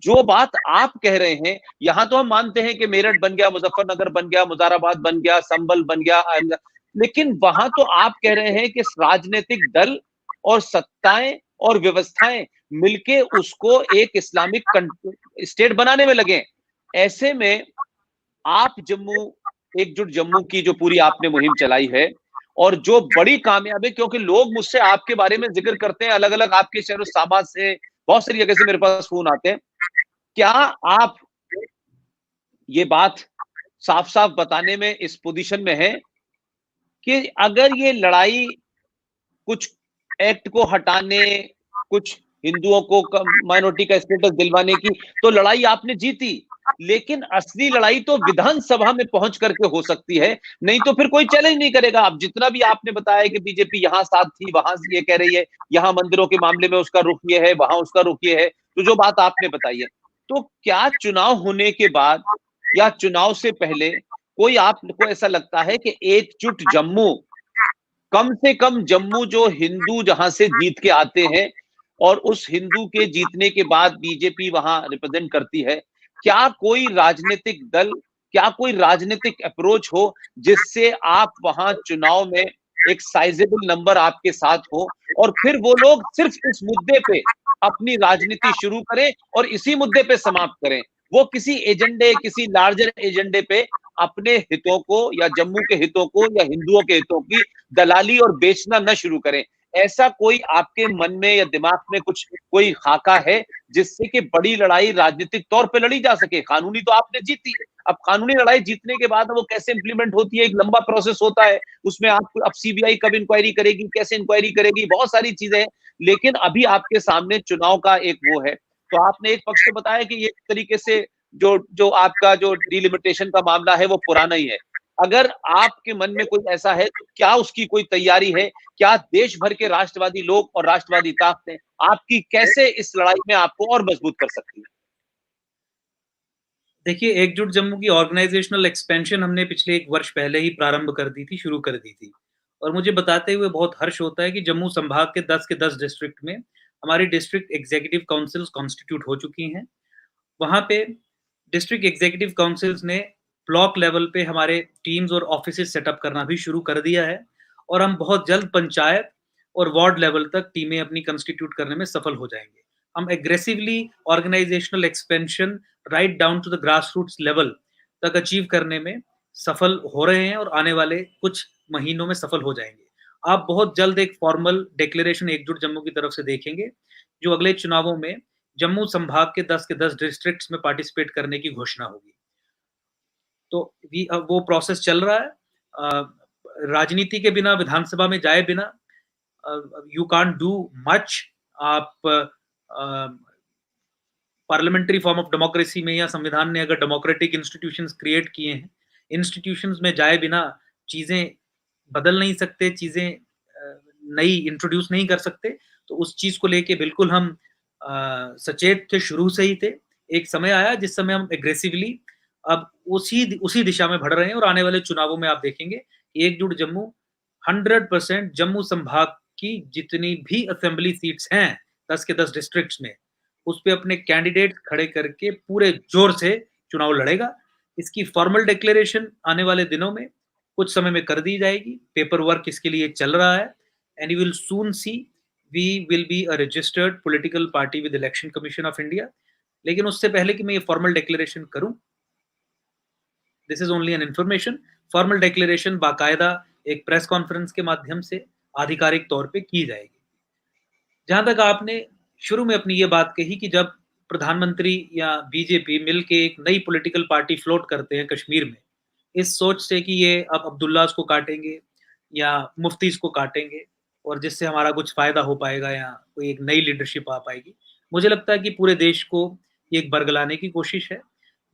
जो बात आप कह रहे हैं, यहां तो हम मानते हैं कि मेरठ बन गया, मुजफ्फरनगर बन गया, मुजाराबाद बन गया, संभल बन गया, लेकिन वहां तो आप कह रहे हैं कि राजनीतिक दल और सत्ताएं और व्यवस्थाएं मिलके उसको एक इस्लामिक स्टेट बनाने में लगे। ऐसे में आप एकजुट जम्मू की जो पूरी आपने मुहिम चलाई है, और जो बड़ी कामयाबी, क्योंकि लोग मुझसे आपके बारे में जिक्र करते हैं, अलग अलग आपके शहर साबाद से, बहुत सारी जगह से मेरे पास फोन आते हैं। क्या आप ये बात साफ साफ बताने में इस पोजीशन में है कि अगर ये लड़ाई कुछ एक्ट को हटाने, कुछ हिंदुओं को माइनॉरिटी का स्टेटस दिलवाने की, तो लड़ाई आपने जीती, लेकिन असली लड़ाई तो विधानसभा में पहुंच करके हो सकती है, नहीं तो फिर कोई चैलेंज नहीं करेगा। अब जितना भी आपने बताया कि बीजेपी यहां साथ थी, वहां से ये कह रही है, यहां मंदिरों के मामले में उसका रुख ये है, वहां उसका रुख ये है, तो जो बात आपने बताई है, तो क्या चुनाव होने के बाद या चुनाव से पहले कोई आपको ऐसा लगता है कि एकजुट जम्मू, कम से कम जम्मू जो हिंदू जहां से जीत के आते हैं और उस हिंदू के जीतने के बाद बीजेपी वहां रिप्रेजेंट करती है, क्या कोई राजनीतिक दल, क्या कोई राजनीतिक अप्रोच हो जिससे आप वहां चुनाव में एक साइजेबल नंबर आपके साथ हो और फिर वो लोग सिर्फ इस मुद्दे पे अपनी राजनीति शुरू करें और इसी मुद्दे पे समाप्त करें, वो किसी एजेंडे, किसी लार्जर एजेंडे पे अपने हितों को या जम्मू के हितों को या हिंदुओं के हितों की दलाली और बेचना न शुरू करें। ऐसा कोई आपके मन में या दिमाग में कुछ कोई खाका है जिससे कि बड़ी लड़ाई राजनीतिक तौर पे लड़ी जा सके? कानूनी तो आपने जीती, अब कानूनी लड़ाई जीतने के बाद वो कैसे इंप्लीमेंट होती है, एक लंबा प्रोसेस होता है, उसमें आप अब सीबीआई कब इंक्वायरी करेगी, कैसे इंक्वायरी करेगी, बहुत सारी चीजें हैं। लेकिन अभी आपके सामने चुनाव का एक वो है, तो आपने एक पक्ष तो बताया कि ये तरीके से जो जो आपका जो डिलिमिटेशन का मामला है वो पुराना ही है। अगर आपके मन में कोई ऐसा है तो क्या उसकी कोई तैयारी है? क्या देश भर के राष्ट्रवादी लोग और राष्ट्रवादी ताकतें आपकी कैसे इस लड़ाई में आपको और मजबूत कर सकती है? देखिए, एकजुट जम्मू की ऑर्गेनाइजेशनल एक्सपेंशन हमने पिछले 1 वर्ष पहले ही प्रारंभ कर दी थी, शुरू कर दी थी। और मुझे बताते हुए बहुत हर्ष होता है कि जम्मू संभाग के 10 डिस्ट्रिक्ट में हमारी डिस्ट्रिक्ट एग्ज़ीक्यूटिव काउंसिल्स कॉन्स्टिट्यूट हो चुकी हैं। वहाँ पे डिस्ट्रिक्ट एग्ज़ीक्यूटिव काउंसिल्स ने ब्लॉक लेवल पे हमारे टीम्स और ऑफिसेज़ सेटअप करना भी शुरू कर दिया है और हम बहुत जल्द पंचायत और वार्ड लेवल तक टीमें अपनी कंस्टिट्यूट करने में सफल हो जाएँगे। हम aggressively organisational expansion right down to the grass roots level तक अचीव करने में सफल हो रहे हैं और आने वाले कुछ महीनों में सफल हो जाएँगे। आप बहुत जल्द एक फॉर्मल डिक्लेरेशन एकजुट जम्मू की तरफ से देखेंगे, जो अगले चुनावों में जम्मू संभाग के 10 डिस्ट्रिक्ट्स में पार्टिसिपेट करने की घोषणा होगी। तो वो प्रोसेस चल रहा है। राजनीति के बिना, विधानसभा में जाए बिना यू कांट डू मच। आप पार्लियामेंट्री फॉर्म ऑफ डेमोक्रेसी में या संविधान ने अगर डेमोक्रेटिक इंस्टीट्यूशंस क्रिएट किए हैं, इंस्टीट्यूशंस में जाए बिना चीज़ें बदल नहीं सकते, चीज़ें नई इंट्रोड्यूस नहीं कर सकते। तो उस चीज़ को लेके बिल्कुल हम सचेत थे, शुरू से ही थे। एक समय आया जिस समय हम एग्रेसिवली अब उसी दिशा में बढ़ रहे हैं और आने वाले चुनावों में आप देखेंगे कि एकजुट जम्मू 100% जम्मू संभाग की जितनी भी असेंबली सीट्स हैं 10 के 10 डिस्ट्रिक्ट्स में, उस पे अपने कैंडिडेट खड़े करके पूरे जोर से चुनाव लड़ेगा। इसकी फॉर्मल डिक्लेरेशन आने वाले दिनों में कुछ समय में कर दी जाएगी। पेपर वर्क इसके लिए चल रहा है and you will soon see we will be a registered political party with Election Commission of India. लेकिन उससे पहले कि मैं ये फॉर्मल डिक्लेरेशन करूं, this is only an information. Formal declaration बाकायदा एक प्रेस कॉन्फ्रेंस के माध्यम से आधिकारिक तौर पे की जाएगी। जहां तक आपने शुरू में अपनी ये बात कही कि जब प्रधानमंत्री या बीजेपी मिलके एक नई पॉलिटिकल पार्टी फ्लोट करते हैं कश्मीर में, इस सोच से कि ये अब अब्दुल्लास को काटेंगे या मुफ्तीज को काटेंगे और जिससे हमारा कुछ फायदा हो पाएगा या कोई एक नई लीडरशिप आ पाएगी, मुझे लगता है कि पूरे देश को ये एक बरगलाने की कोशिश है।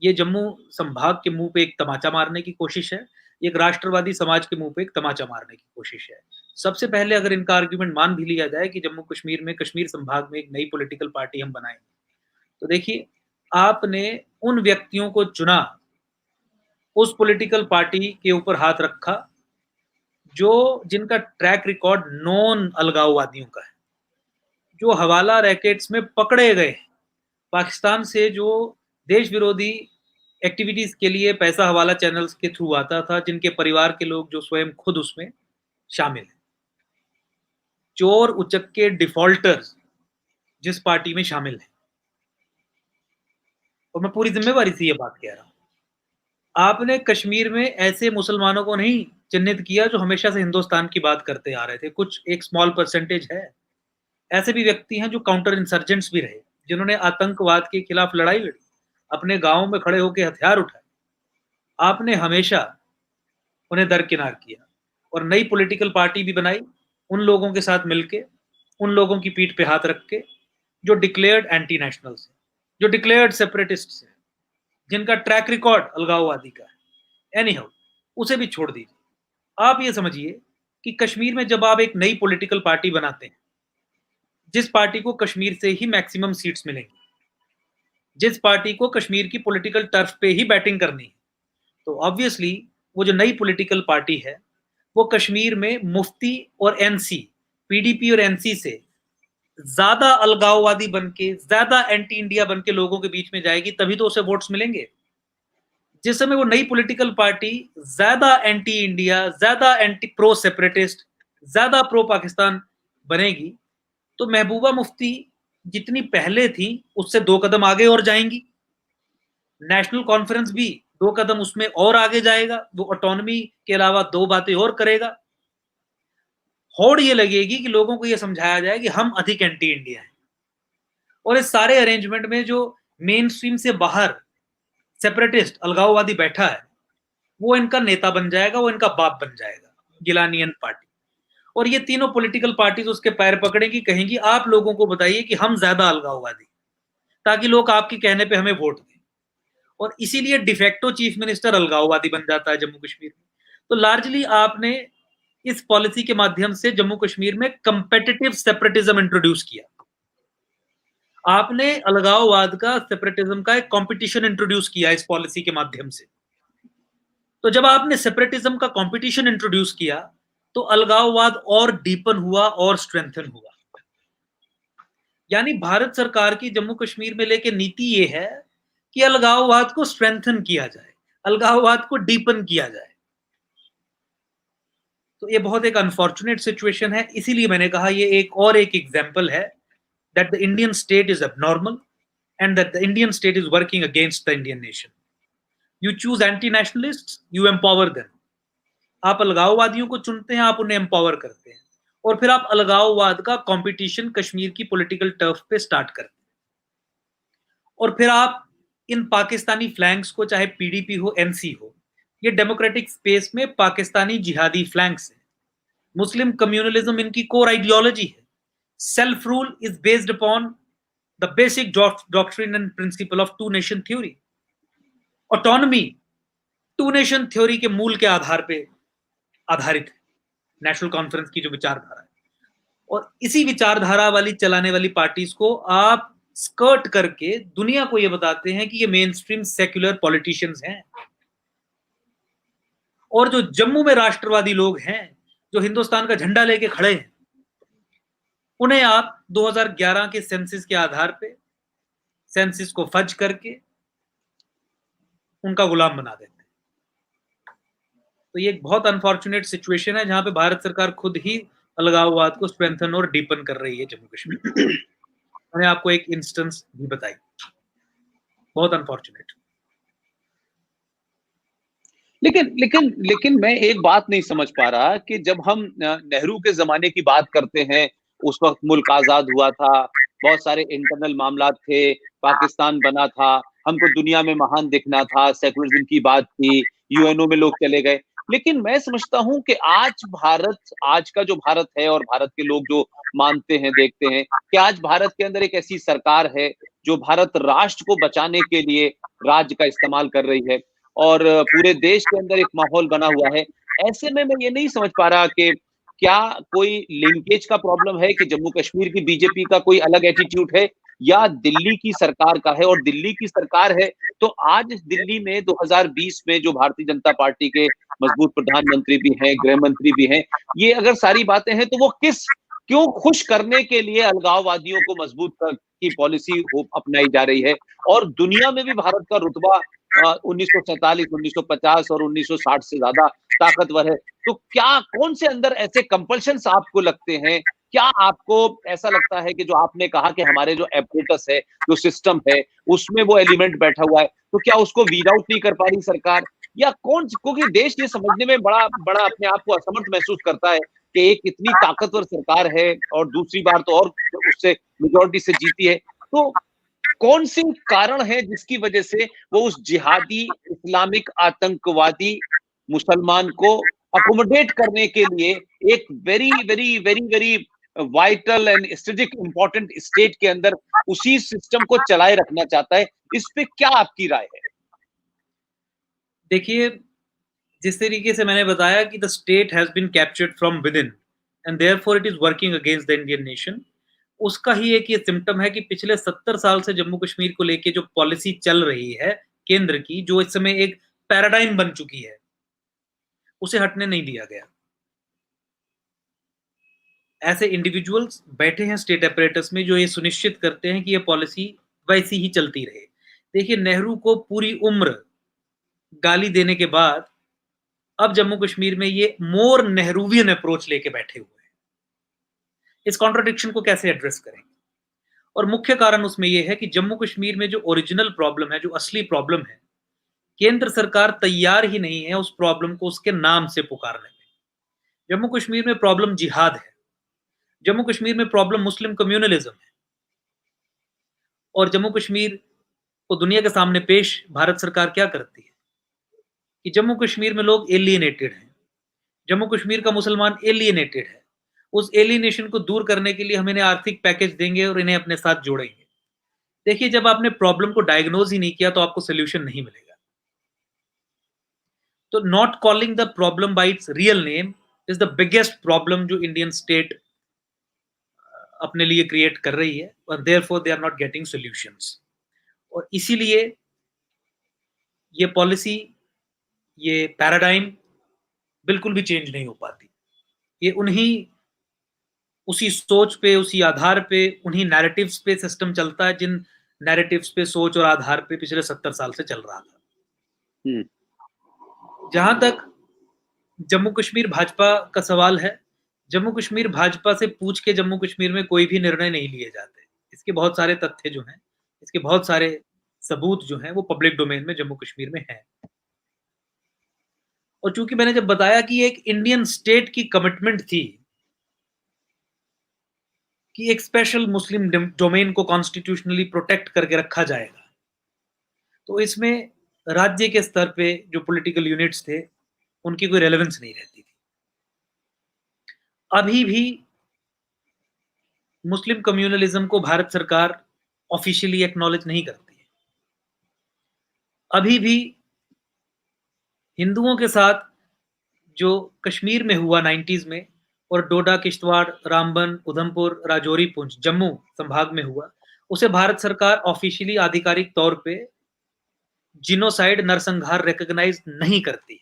ये जम्मू संभाग के मुंह पे एक तमाचा मारने की कोशिश है। ये एक राष्ट्रवादी समाज के मुंह पे एक तमाचा मारने की कोशिश है। सबसे पहले अगर इनका आर्ग्यूमेंट मान भी लिया जाए कि जम्मू कश्मीर में, कश्मीर संभाग में एक नई पॉलिटिकल पार्टी हम बनाएंगे, तो देखिए, आपने उन व्यक्तियों को चुना, उस पॉलिटिकल पार्टी के ऊपर हाथ रखा जो जिनका ट्रैक रिकॉर्ड नॉन अलगाववादियों का है, जो हवाला रैकेट्स में पकड़े गए, पाकिस्तान से जो देश विरोधी एक्टिविटीज के लिए पैसा हवाला चैनल्स के थ्रू आता था, जिनके परिवार के लोग जो स्वयं खुद उसमें शामिल हैं, चोर उचक्के डिफॉल्टर्स जिस पार्टी में शामिल हैं, और मैं पूरी जिम्मेवारी से ये बात कह रहा हूं, आपने कश्मीर में ऐसे मुसलमानों को नहीं चिन्हित किया जो हमेशा से हिंदुस्तान की बात करते आ रहे थे। कुछ एक स्मॉल परसेंटेज है, ऐसे भी व्यक्ति हैं जो काउंटर इंसर्जेंट्स भी रहे, जिन्होंने आतंकवाद के खिलाफ लड़ाई लड़ी, अपने गांवों में खड़े होकर हथियार उठाए। आपने हमेशा उन्हें दरकिनार किया और नई पॉलिटिकल पार्टी भी बनाई, उन लोगों के साथ मिलके, उन लोगों की पीठ पे हाथ रख के जो डिक्लेयर्ड एंटी नेशनल्स हैं, जो डिक्लेयर्ड सेपरेटिस्ट्स हैं, जिनका ट्रैक रिकॉर्ड अलगाववादी का है। एनी हाउ, उसे भी छोड़ दीजिए। आप ये समझिए कि कश्मीर में जब आप एक नई पॉलिटिकल पार्टी बनाते हैं, जिस पार्टी को कश्मीर से ही मैक्सिमम सीट्स मिलेंगी, जिस पार्टी को कश्मीर की पॉलिटिकल टर्फ पे ही बैटिंग करनी है, तो ऑब्वियसली वो जो नई पॉलिटिकल पार्टी है, वो कश्मीर में मुफ्ती और एनसी, पीडीपी और एनसी से ज्यादा अलगाववादी बनके, ज्यादा एंटी इंडिया बनके लोगों के बीच में जाएगी, तभी तो उसे वोट्स मिलेंगे। जिस समय वो नई पॉलिटिकल पार्टी ज्यादा एंटी इंडिया, ज्यादा एंटी प्रो सेपरेटिस्ट, ज्यादा प्रो पाकिस्तान बनेगी, तो महबूबा मुफ्ती जितनी पहले थी उससे 2 कदम आगे और जाएंगी। नेशनल कॉन्फ्रेंस भी 2 कदम उसमें और आगे जाएगा, वो ऑटोनॉमी के अलावा 2 बातें और करेगा। होड़ ये लगेगी कि लोगों को ये समझाया जाए कि हम अधिक एंटी इंडिया हैं, और इस सारे अरेंजमेंट में जो मेन स्ट्रीम से बाहर सेपरेटिस्ट अलगाववादी बैठा है वो इनका नेता बन जाएगा, वो इनका बाप बन जाएगा, गिलानियन पार्टी। और ये तीनों पॉलिटिकल पार्टीज उसके पैर पकड़ेंगी, कहेंगी आप लोगों को बताइए कि हम ज्यादा अलगाववादी, ताकि लोग आपके कहने पे हमें वोट दें। और इसीलिए डिफेक्टो चीफ मिनिस्टर अलगाववादी बन जाता है जम्मू कश्मीर में। तो लार्जली आपने इस पॉलिसी के माध्यम से जम्मू कश्मीर में कंपेटिटिव सेपरेटिज्म इंट्रोड्यूस किया। आपने अलगाववाद का, सेपरेटिज्म का एक कंपटीशन इंट्रोड्यूस किया इस पॉलिसी के माध्यम से। तो जब आपने सेपरेटिज्म का कंपटीशन इंट्रोड्यूस किया तो अलगाववाद और डीपन हुआ और स्ट्रेंथन हुआ। यानी भारत सरकार की जम्मू कश्मीर में लेके नीति ये है कि अलगाववाद को स्ट्रेंथन किया जाए, अलगाववाद को डीपन किया जाए। तो ये बहुत एक अनफॉर्चुनेट सिचुएशन है। इसीलिए मैंने कहा ये एक एग्जांपल है that the Indian state is abnormal and that the Indian state is working against the Indian nation. You choose anti-nationalists, you empower them. आप अलगाववादियों को चुनते हैं, आप उन्हें एम्पावर करते हैं, और फिर आप अलगाववाद का कंपटीशन कश्मीर की पॉलिटिकल टर्फ पे स्टार्ट करते हैं। और फिर आप इन पाकिस्तानी फ्लैंक्स को, चाहे पीडीपी हो, एनसी हो, ये डेमोक्रेटिक स्पेस में पाकिस्तानी जिहादी फ्लैंक्स हैं। मुस्लिम कम्युनलिज्म इनकी कोर आइडियोलॉजी है। Self rule is based upon the basic doctrine and principle of two nation theory. Autonomy two nation theory के मूल के आधार पे आधारित है, नेशनल कॉन्फ्रेंस की जो विचारधारा है। और इसी विचारधारा वाली चलाने वाली पार्टीज को आप स्कर्ट करके दुनिया को ये बताते हैं कि ये मेन स्ट्रीम सेक्युलर पॉलिटिशियंस हैं। और जो जम्मू में राष्ट्रवादी लोग हैं, जो हिंदुस्तान का झंडा लेके खड़े हैं, उन्हें आप 2011 के सेंसिस के आधार पे, सेंसिस को फज करके उनका गुलाम बना देते हैं। तो ये एक बहुत अनफॉर्चुनेट सिचुएशन है जहां पे भारत सरकार खुद ही अलगाववाद को स्ट्रेंथन और डीपन कर रही है जम्मू कश्मीर। मैंने आपको एक इंस्टेंस भी बताई, बहुत अनफॉर्चुनेट। लेकिन मैं एक बात नहीं समझ पा रहा कि जब हम नेहरू के जमाने की बात करते हैं, उस वक्त मुल्क आजाद हुआ था, बहुत सारे इंटरनल मामला थे, पाकिस्तान बना था, हमको दुनिया में महान दिखना था, सेकुलरिज्म की बात थी, यूएनओ में लोग चले गए। लेकिन मैं समझता हूं कि आज का जो भारत है और भारत के लोग जो मानते हैं, देखते हैं कि आज भारत के अंदर एक ऐसी सरकार है जो भारत राष्ट्र को बचाने के लिए राज्य का इस्तेमाल कर रही है और पूरे देश के अंदर एक माहौल बना हुआ है। ऐसे में मैं ये नहीं समझ पा रहा कि क्या कोई लिंकेज का प्रॉब्लम है कि जम्मू कश्मीर की बीजेपी का कोई अलग एटीट्यूड है या दिल्ली की सरकार का है। और दिल्ली की सरकार है तो आज दिल्ली में 2020 में जो भारतीय जनता पार्टी के मजबूत प्रधानमंत्री भी हैं, गृह मंत्री भी हैं, ये अगर सारी बातें हैं तो वो क्यों खुश करने के लिए अलगाववादियों को मजबूत की पॉलिसी अपनाई जा रही है। और दुनिया में भी भारत का रुतबा 1947, 1950 और 1960 से ज्यादा ताकतवर है। तो क्या कौन से अंदर ऐसे कंपल्शंस आपको लगते हैं? क्या आपको ऐसा लगता है कि जो आपने कहा कि हमारे जो एपरेटस है, जो सिस्टम है, उसमें वो एलिमेंट बैठा हुआ है, तो क्या उसको वीड आउट नहीं कर पा रही सरकार? या क्योंकि देश ये समझने में बड़ा अपने आप को असमर्थ महसूस करता है कि एक इतनी ताकतवर सरकार है और दूसरी बार तो और उससे मेजॉरिटी से जीती है। तो कौन सी कारण है जिसकी वजह से वो उस जिहादी इस्लामिक आतंकवादी मुसलमान को अकोमोडेट करने के लिए एक very very very very vital and strategic important state के अंदर उसी सिस्टम को चलाए रखना चाहता है? इस पे क्या आपकी राय है? देखिए, जिस तरीके से मैंने बताया कि the state has been captured from within and therefore it is working against the Indian nation, उसका ही एक ये सिम्टम है कि पिछले 70 साल से जम्मू कश्मीर को लेके जो पॉलिसी चल रही है केंद्र की, जो इस समय एक पैराडाइम बन चुकी है, उसे हटने नहीं दिया गया। ऐसे इंडिविजुअल्स बैठे हैं स्टेट अपरेटस में जो ये सुनिश्चित करते हैं कि ये पॉलिसी वैसी ही चलती रहे। देखिए, नेहरू को पूरी उम्र गाली देने के बाद अब जम्मू कश्मीर में ये मोर नेहरूवियन अप्रोच लेके बैठे हुए हैं। इस कॉन्ट्रडिक्शन को कैसे एड्रेस करेंगे? और मुख्य कारण उसमें यह है कि जम्मू कश्मीर में जो ओरिजिनल प्रॉब्लम है, जो असली प्रॉब्लम है, केंद्र सरकार तैयार ही नहीं है उस प्रॉब्लम को उसके नाम से पुकारने में। जम्मू कश्मीर में प्रॉब्लम जिहाद है, जम्मू कश्मीर में प्रॉब्लम मुस्लिम कम्युनलिज्म है, और जम्मू कश्मीर को दुनिया के सामने पेश भारत सरकार क्या करती है कि जम्मू कश्मीर में लोग एलियनेटेड हैं, जम्मू कश्मीर का मुसलमान एलियनेटेड है, उस एलियनेशन को दूर करने के लिए हम इन्हें आर्थिक पैकेज देंगे और इन्हें अपने साथ जोड़ेंगे। देखिए, जब आपने प्रॉब्लम को डायग्नोज ही नहीं किया तो आपको सोल्यूशन नहीं मिलेगा। तो not calling the problem by its real name is the biggest problem जो इंडियन स्टेट अपने लिए क्रिएट कर रही है, और therefore they are not getting solutions. और इसीलिए ये पॉलिसी, ये पैराडाइम बिल्कुल भी चेंज नहीं हो पाती। ये उसी सोच पे, उसी आधार पे, उन्हीं नैरेटिव्स पे सिस्टम चलता है जिन नैरेटिव्स पे, सोच और आधार पे पिछले 70 साल से चल रहा था। जहां तक जम्मू कश्मीर भाजपा का सवाल है, जम्मू कश्मीर भाजपा से पूछ के जम्मू कश्मीर में कोई भी निर्णय नहीं लिए जाते। इसके बहुत सारे तथ्य जो हैं, इसके बहुत सारे सबूत जो हैं, वो पब्लिक डोमेन में जम्मू कश्मीर में हैं। और चूंकि मैंने जब बताया कि एक इंडियन स्टेट की कमिटमेंट थी कि एक स्पेशल मुस्लिम डोमेन को कॉन्स्टिट्यूशनली प्रोटेक्ट करके रखा जाएगा, तो इसमें राज्य के स्तर पे जो पॉलिटिकल यूनिट्स थे उनकी कोई रेलेवेंस नहीं रहती थी। अभी भी मुस्लिम कम्युनलिज्म को भारत सरकार ऑफिशियली एक्नॉलेज नहीं करती है। अभी भी हिंदुओं के साथ जो कश्मीर में हुआ 90s में, और डोडा, किश्तवाड़, रामबन, उधमपुर, राजौरी, पुंछ, जम्मू संभाग में हुआ, उसे भारत सरकार ऑफिशियली आधिकारिक तौर पे जिनोसाइड, नरसंहार रिकॉग्नाइज नहीं करती है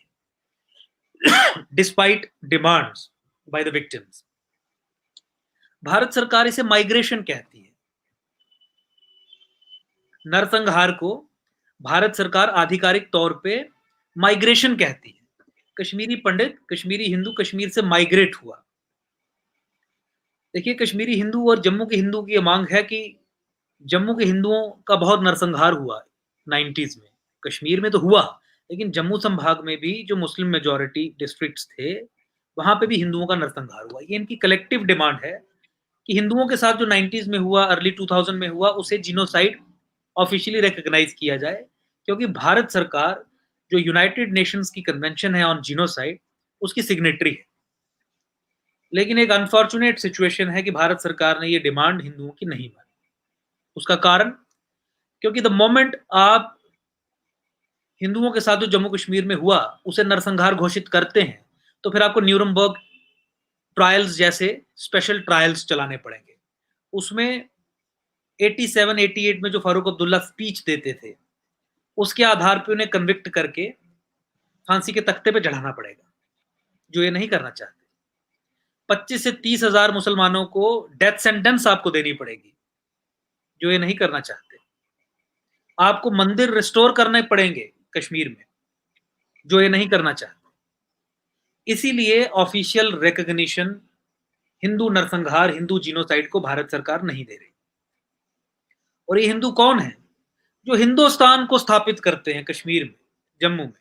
despite demands by the victims. Bharat सरकार इसे माइग्रेशन कहती है। नरसंहार को भारत सरकार आधिकारिक तौर पे माइग्रेशन कहती है। कश्मीरी पंडित, कश्मीरी हिंदू कश्मीर से माइग्रेट हुआ। देखिए, कश्मीरी हिंदू और जम्मू के हिंदू की यह मांग है कि जम्मू के हिंदुओं का बहुत नरसंहार हुआ 90s में। कश्मीर में तो हुआ, लेकिन जम्मू संभाग में भी जो मुस्लिम मेजॉरिटी डिस्ट्रिक्ट्स थे, वहां पे भी हिंदुओं का नरसंहार हुआ। ये इनकी कलेक्टिव डिमांड है कि हिंदुओं के साथ जो 90s में हुआ, अर्ली 2000 में हुआ, उसे जिनोसाइड ऑफिशियली रिकॉग्नाइज किया जाए, क्योंकि भारत सरकार जो यूनाइटेड नेशंस की कन्वेंशन है ऑन जिनोसाइड, उसकी सिग्नेटरी है। लेकिन एक अनफॉर्चुनेट सिचुएशन है कि भारत सरकार ने ये डिमांड हिंदुओं की नहीं मानी। उसका कारण, क्योंकि द मोमेंट आप हिंदुओं के साथ जो जम्मू कश्मीर में हुआ उसे नरसंहार घोषित करते हैं, तो फिर आपको न्यूरमबर्ग ट्रायल्स जैसे स्पेशल ट्रायल्स चलाने पड़ेंगे। उसमें 87-88 में जो फारूक अब्दुल्ला स्पीच देते थे, उसके आधार पे उन्हें कन्विक्ट करके फांसी के तख्ते पे चढ़ाना पड़ेगा, जो ये नहीं करना चाहते। 25 से 30 हजार मुसलमानों को डेथ सेंटेंस आपको देनी पड़ेगी, जो ये नहीं करना चाहते। आपको मंदिर रिस्टोर करने पड़ेंगे कश्मीर में, जो ये नहीं करना चाहते। इसीलिए ऑफिशियल रिकॉग्निशन हिंदू नरसंहार, हिंदू जीनोसाइड को भारत सरकार नहीं दे रही। और ये हिंदू कौन है? जो हिंदुस्तान को स्थापित करते हैं कश्मीर में, जम्मू में।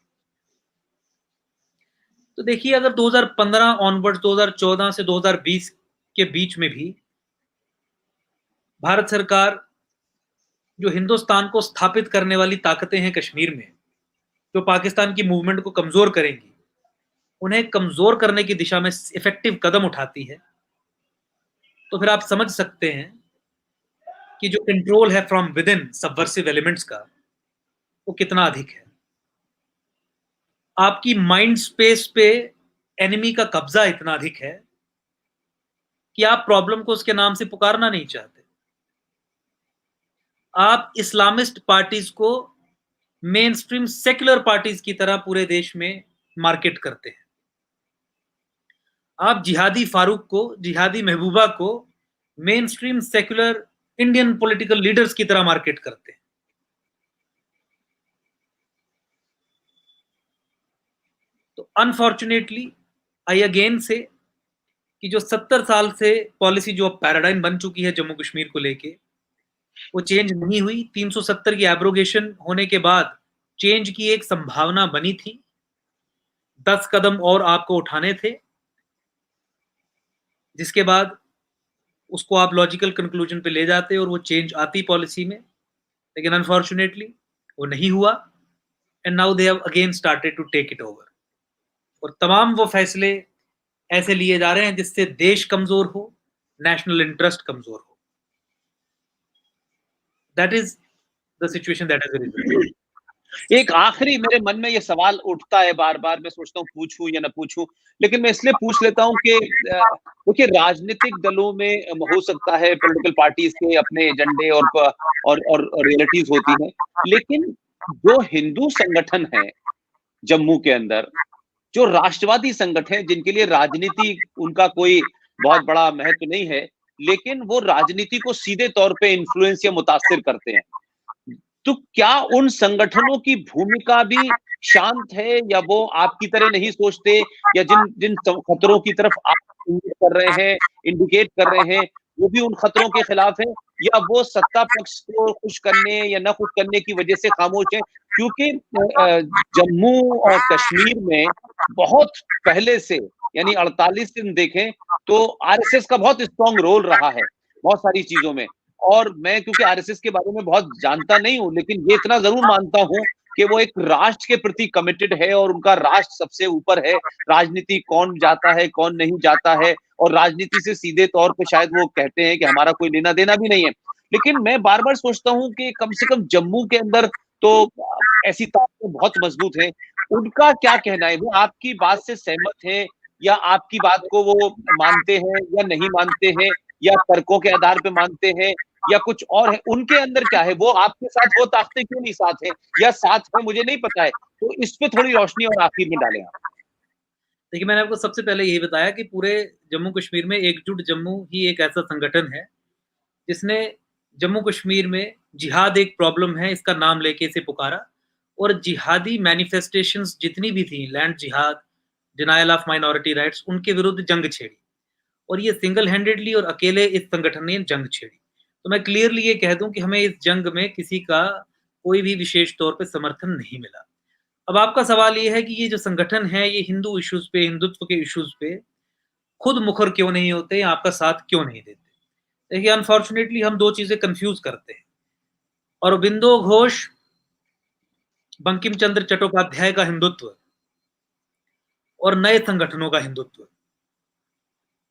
तो देखिए, अगर 2015 ऑनवर्ड, 2014 से 2020 के बीच में भी भारत सरकार जो हिंदुस्तान को स्थापित करने वाली ताकतें हैं कश्मीर में, जो पाकिस्तान की मूवमेंट को कमजोर करेंगी, उन्हें कमजोर करने की दिशा में इफेक्टिव कदम उठाती है, तो फिर आप समझ सकते हैं कि जो कंट्रोल है from with in subversive elements का, वो कितना अधिक है। आपकी माइंड स्पेस पे एनिमी का कब्जा इतना अधिक है कि आप प्रॉब्लम को उसके नाम से पुकारना नहीं चाहते। आप इस्लामिस्ट पार्टीज को मेन स्ट्रीम सेक्युलर पार्टीज की तरह पूरे देश में मार्केट करते हैं। आप जिहादी फारूक को, जिहादी महबूबा को main stream secular Indian political leaders की तरह मार्केट करते हैं। तो अनफॉर्चुनेटली आई अगेन से कि जो 70 साल से पॉलिसी जो पैराडाइम बन चुकी है जम्मू कश्मीर को लेके, वो चेंज नहीं हुई। 370 की एब्रोगेशन होने के बाद चेंज की एक संभावना बनी थी। 10 कदम और आपको उठाने थे, जिसके बाद उसको आप लॉजिकल कंक्लूजन पे ले जाते और वो चेंज आती पॉलिसी में, लेकिन अनफॉर्चुनेटली वो नहीं हुआ and now they have again started to take it over. और तमाम वो फैसले ऐसे लिए जा रहे हैं जिससे देश कमजोर हो, नेशनल इंटरेस्ट कमजोर हो। That is the situation that is arisen. एक आखिरी मेरे मन में ये सवाल उठता है बार-बार, मैं सोचता हूँ पूछूँ या ना पूछूँ, लेकिन मैं इसलिए पूछ लेता हूँ कि देखिए राजनीतिक दलों में हो सकता है पॉलिटिकल पार्टीज़ के अपने एजेंडे और रियलिटीज़ होती हैं, लेकिन जो हिंदू संगठन हैं जम्मू के अंदर, जो राष्ट्रवादी संगठन हैं जिनके लिए राजनीति उनका कोई बहुत बड़ा महत्व नहीं है, लेकिन वो राजनीति को सीधे तौर पे इन्फ्लुएंस या मुतासिर करते हैं। तो क्या उन संगठनों की भूमिका भी शांत है या वो आपकी तरह नहीं सोचते या जिन जिन खतरों की तरफ आप इंगित कर रहे हैं, इंडिकेट कर रहे हैं, वो भी उन खतरों के खिलाफ है या वो सत्ता पक्ष को खुश करने या ना खुश करने की वजह से खामोश है? क्योंकि जम्मू और कश्मीर में बहुत पहले से यानी 48 दिन देखें तो आरएसएस का बहुत स्ट्रॉन्ग रोल रहा है, बहुत सारी चीज़ों में। और मैं क्योंकि आरएसएस के बारे में बहुत जानता नहीं हूँ, लेकिन ये इतना ज़रूर मानता हूँ कि वो एक राष्ट्र के प्रति कमिटेड है और उनका राष्ट्र सबसे ऊपर है। राजनीति कौन जाता है, कौन नहीं जाता है और राजनीति से सीधे तौर पे शायद वो कहते हैं कि हमारा कोई लेना-देना भी नहीं है। लेकिन मैं बार-बार सोचता हूँ कि कम से कम जम्मू के अंदर तो ऐसी ताकतें बहुत मजबूत हैं। उनका क्या कहना है? वो आपकी बात से सहमत हैं या आपकी बात को वो मानते हैं या नहीं मानते हैं या तर्कों के आधार पे मानते हैं या कुछ और है? उनके अंदर क्या है? वो आपके साथ वो ताकतें क्यों नहीं साथ हैं या साथ है मुझे नहीं पता है। तो इस पे थोड़ी रोशनी और आखिर में डालें आप। देखिए, मैंने आपको सबसे पहले यही बताया कि पूरे जम्मू कश्मीर में एकजुट जम्मू ही एक ऐसा संगठन है जिसने जम्मू कश्मीर में जिहाद एक प्रॉब्लम है इसका नाम लेके इसे पुकारा और जिहादी मैनिफेस्टेशंस जितनी भी थी, लैंड जिहाद, डिनायल ऑफ माइनॉरिटी राइट्स, उनके विरुद्ध जंग छेड़ी और ये सिंगल हैंडेडली और अकेले इस संगठन ने जंग छेड़ी। तो मैं क्लियरली ये कह दूं कि हमें इस जंग में किसी का कोई भी विशेष तौर पे समर्थन नहीं मिला। अब आपका सवाल ये है कि ये जो संगठन है ये हिंदू इश्यूज पे, हिंदुत्व के इश्यूज पे खुद मुखर क्यों नहीं होते, आपका साथ क्यों नहीं देते? देखिए, अनफॉर्चुनेटली हम दो चीजें कंफ्यूज करते हैं। अरबिंदो घोष, बंकिम चंद्र चट्टोपाध्याय का हिंदुत्व और नए संगठनों का हिंदुत्व।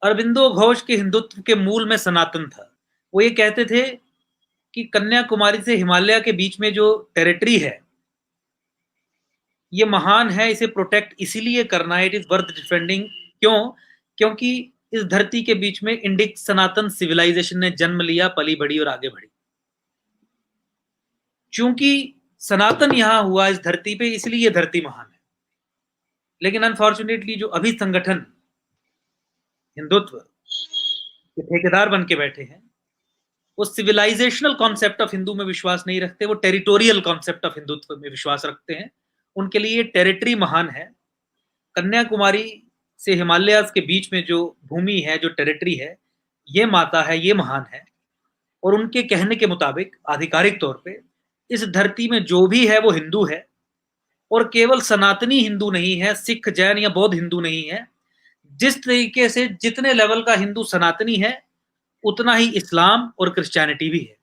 अरबिंदो घोष के हिंदुत्व के मूल में सनातन था। वो ये कहते थे कि कन्याकुमारी से हिमालय के बीच में जो टेरिटरी है ये महान है, इसे प्रोटेक्ट इसीलिए करना है, इट इज वर्थ डिफेंडिंग। क्यों? क्योंकि इस धरती के बीच में इंडिक सनातन सिविलाइजेशन ने जन्म लिया, पली बढ़ी और आगे बढ़ी। चूंकि सनातन यहां हुआ इस धरती पे, इसलिए ये धरती महान है। लेकिन अनफॉर्चुनेटली जो अभी संगठन हिंदुत्व के ठेकेदार बन के बैठे हैं वो सिविलाइजेशनल कॉन्सेप्ट ऑफ हिंदू में विश्वास नहीं रखते, वो टेरिटोरियल कॉन्सेप्ट ऑफ हिंदुत्व में विश्वास रखते हैं। उनके लिए टेरिटरी महान है। कन्याकुमारी से हिमालयाज के बीच में जो भूमि है, जो टेरिटरी है, ये माता है, ये महान है। और उनके कहने के मुताबिक आधिकारिक तौर पे इस धरती में जो भी है वो हिंदू है और केवल सनातनी हिंदू नहीं है, सिख, जैन या बौद्ध हिंदू नहीं है। जिस तरीके से जितने लेवल का हिंदू सनातनी है उतना ही इस्लाम और क्रिश्चियनिटी भी है।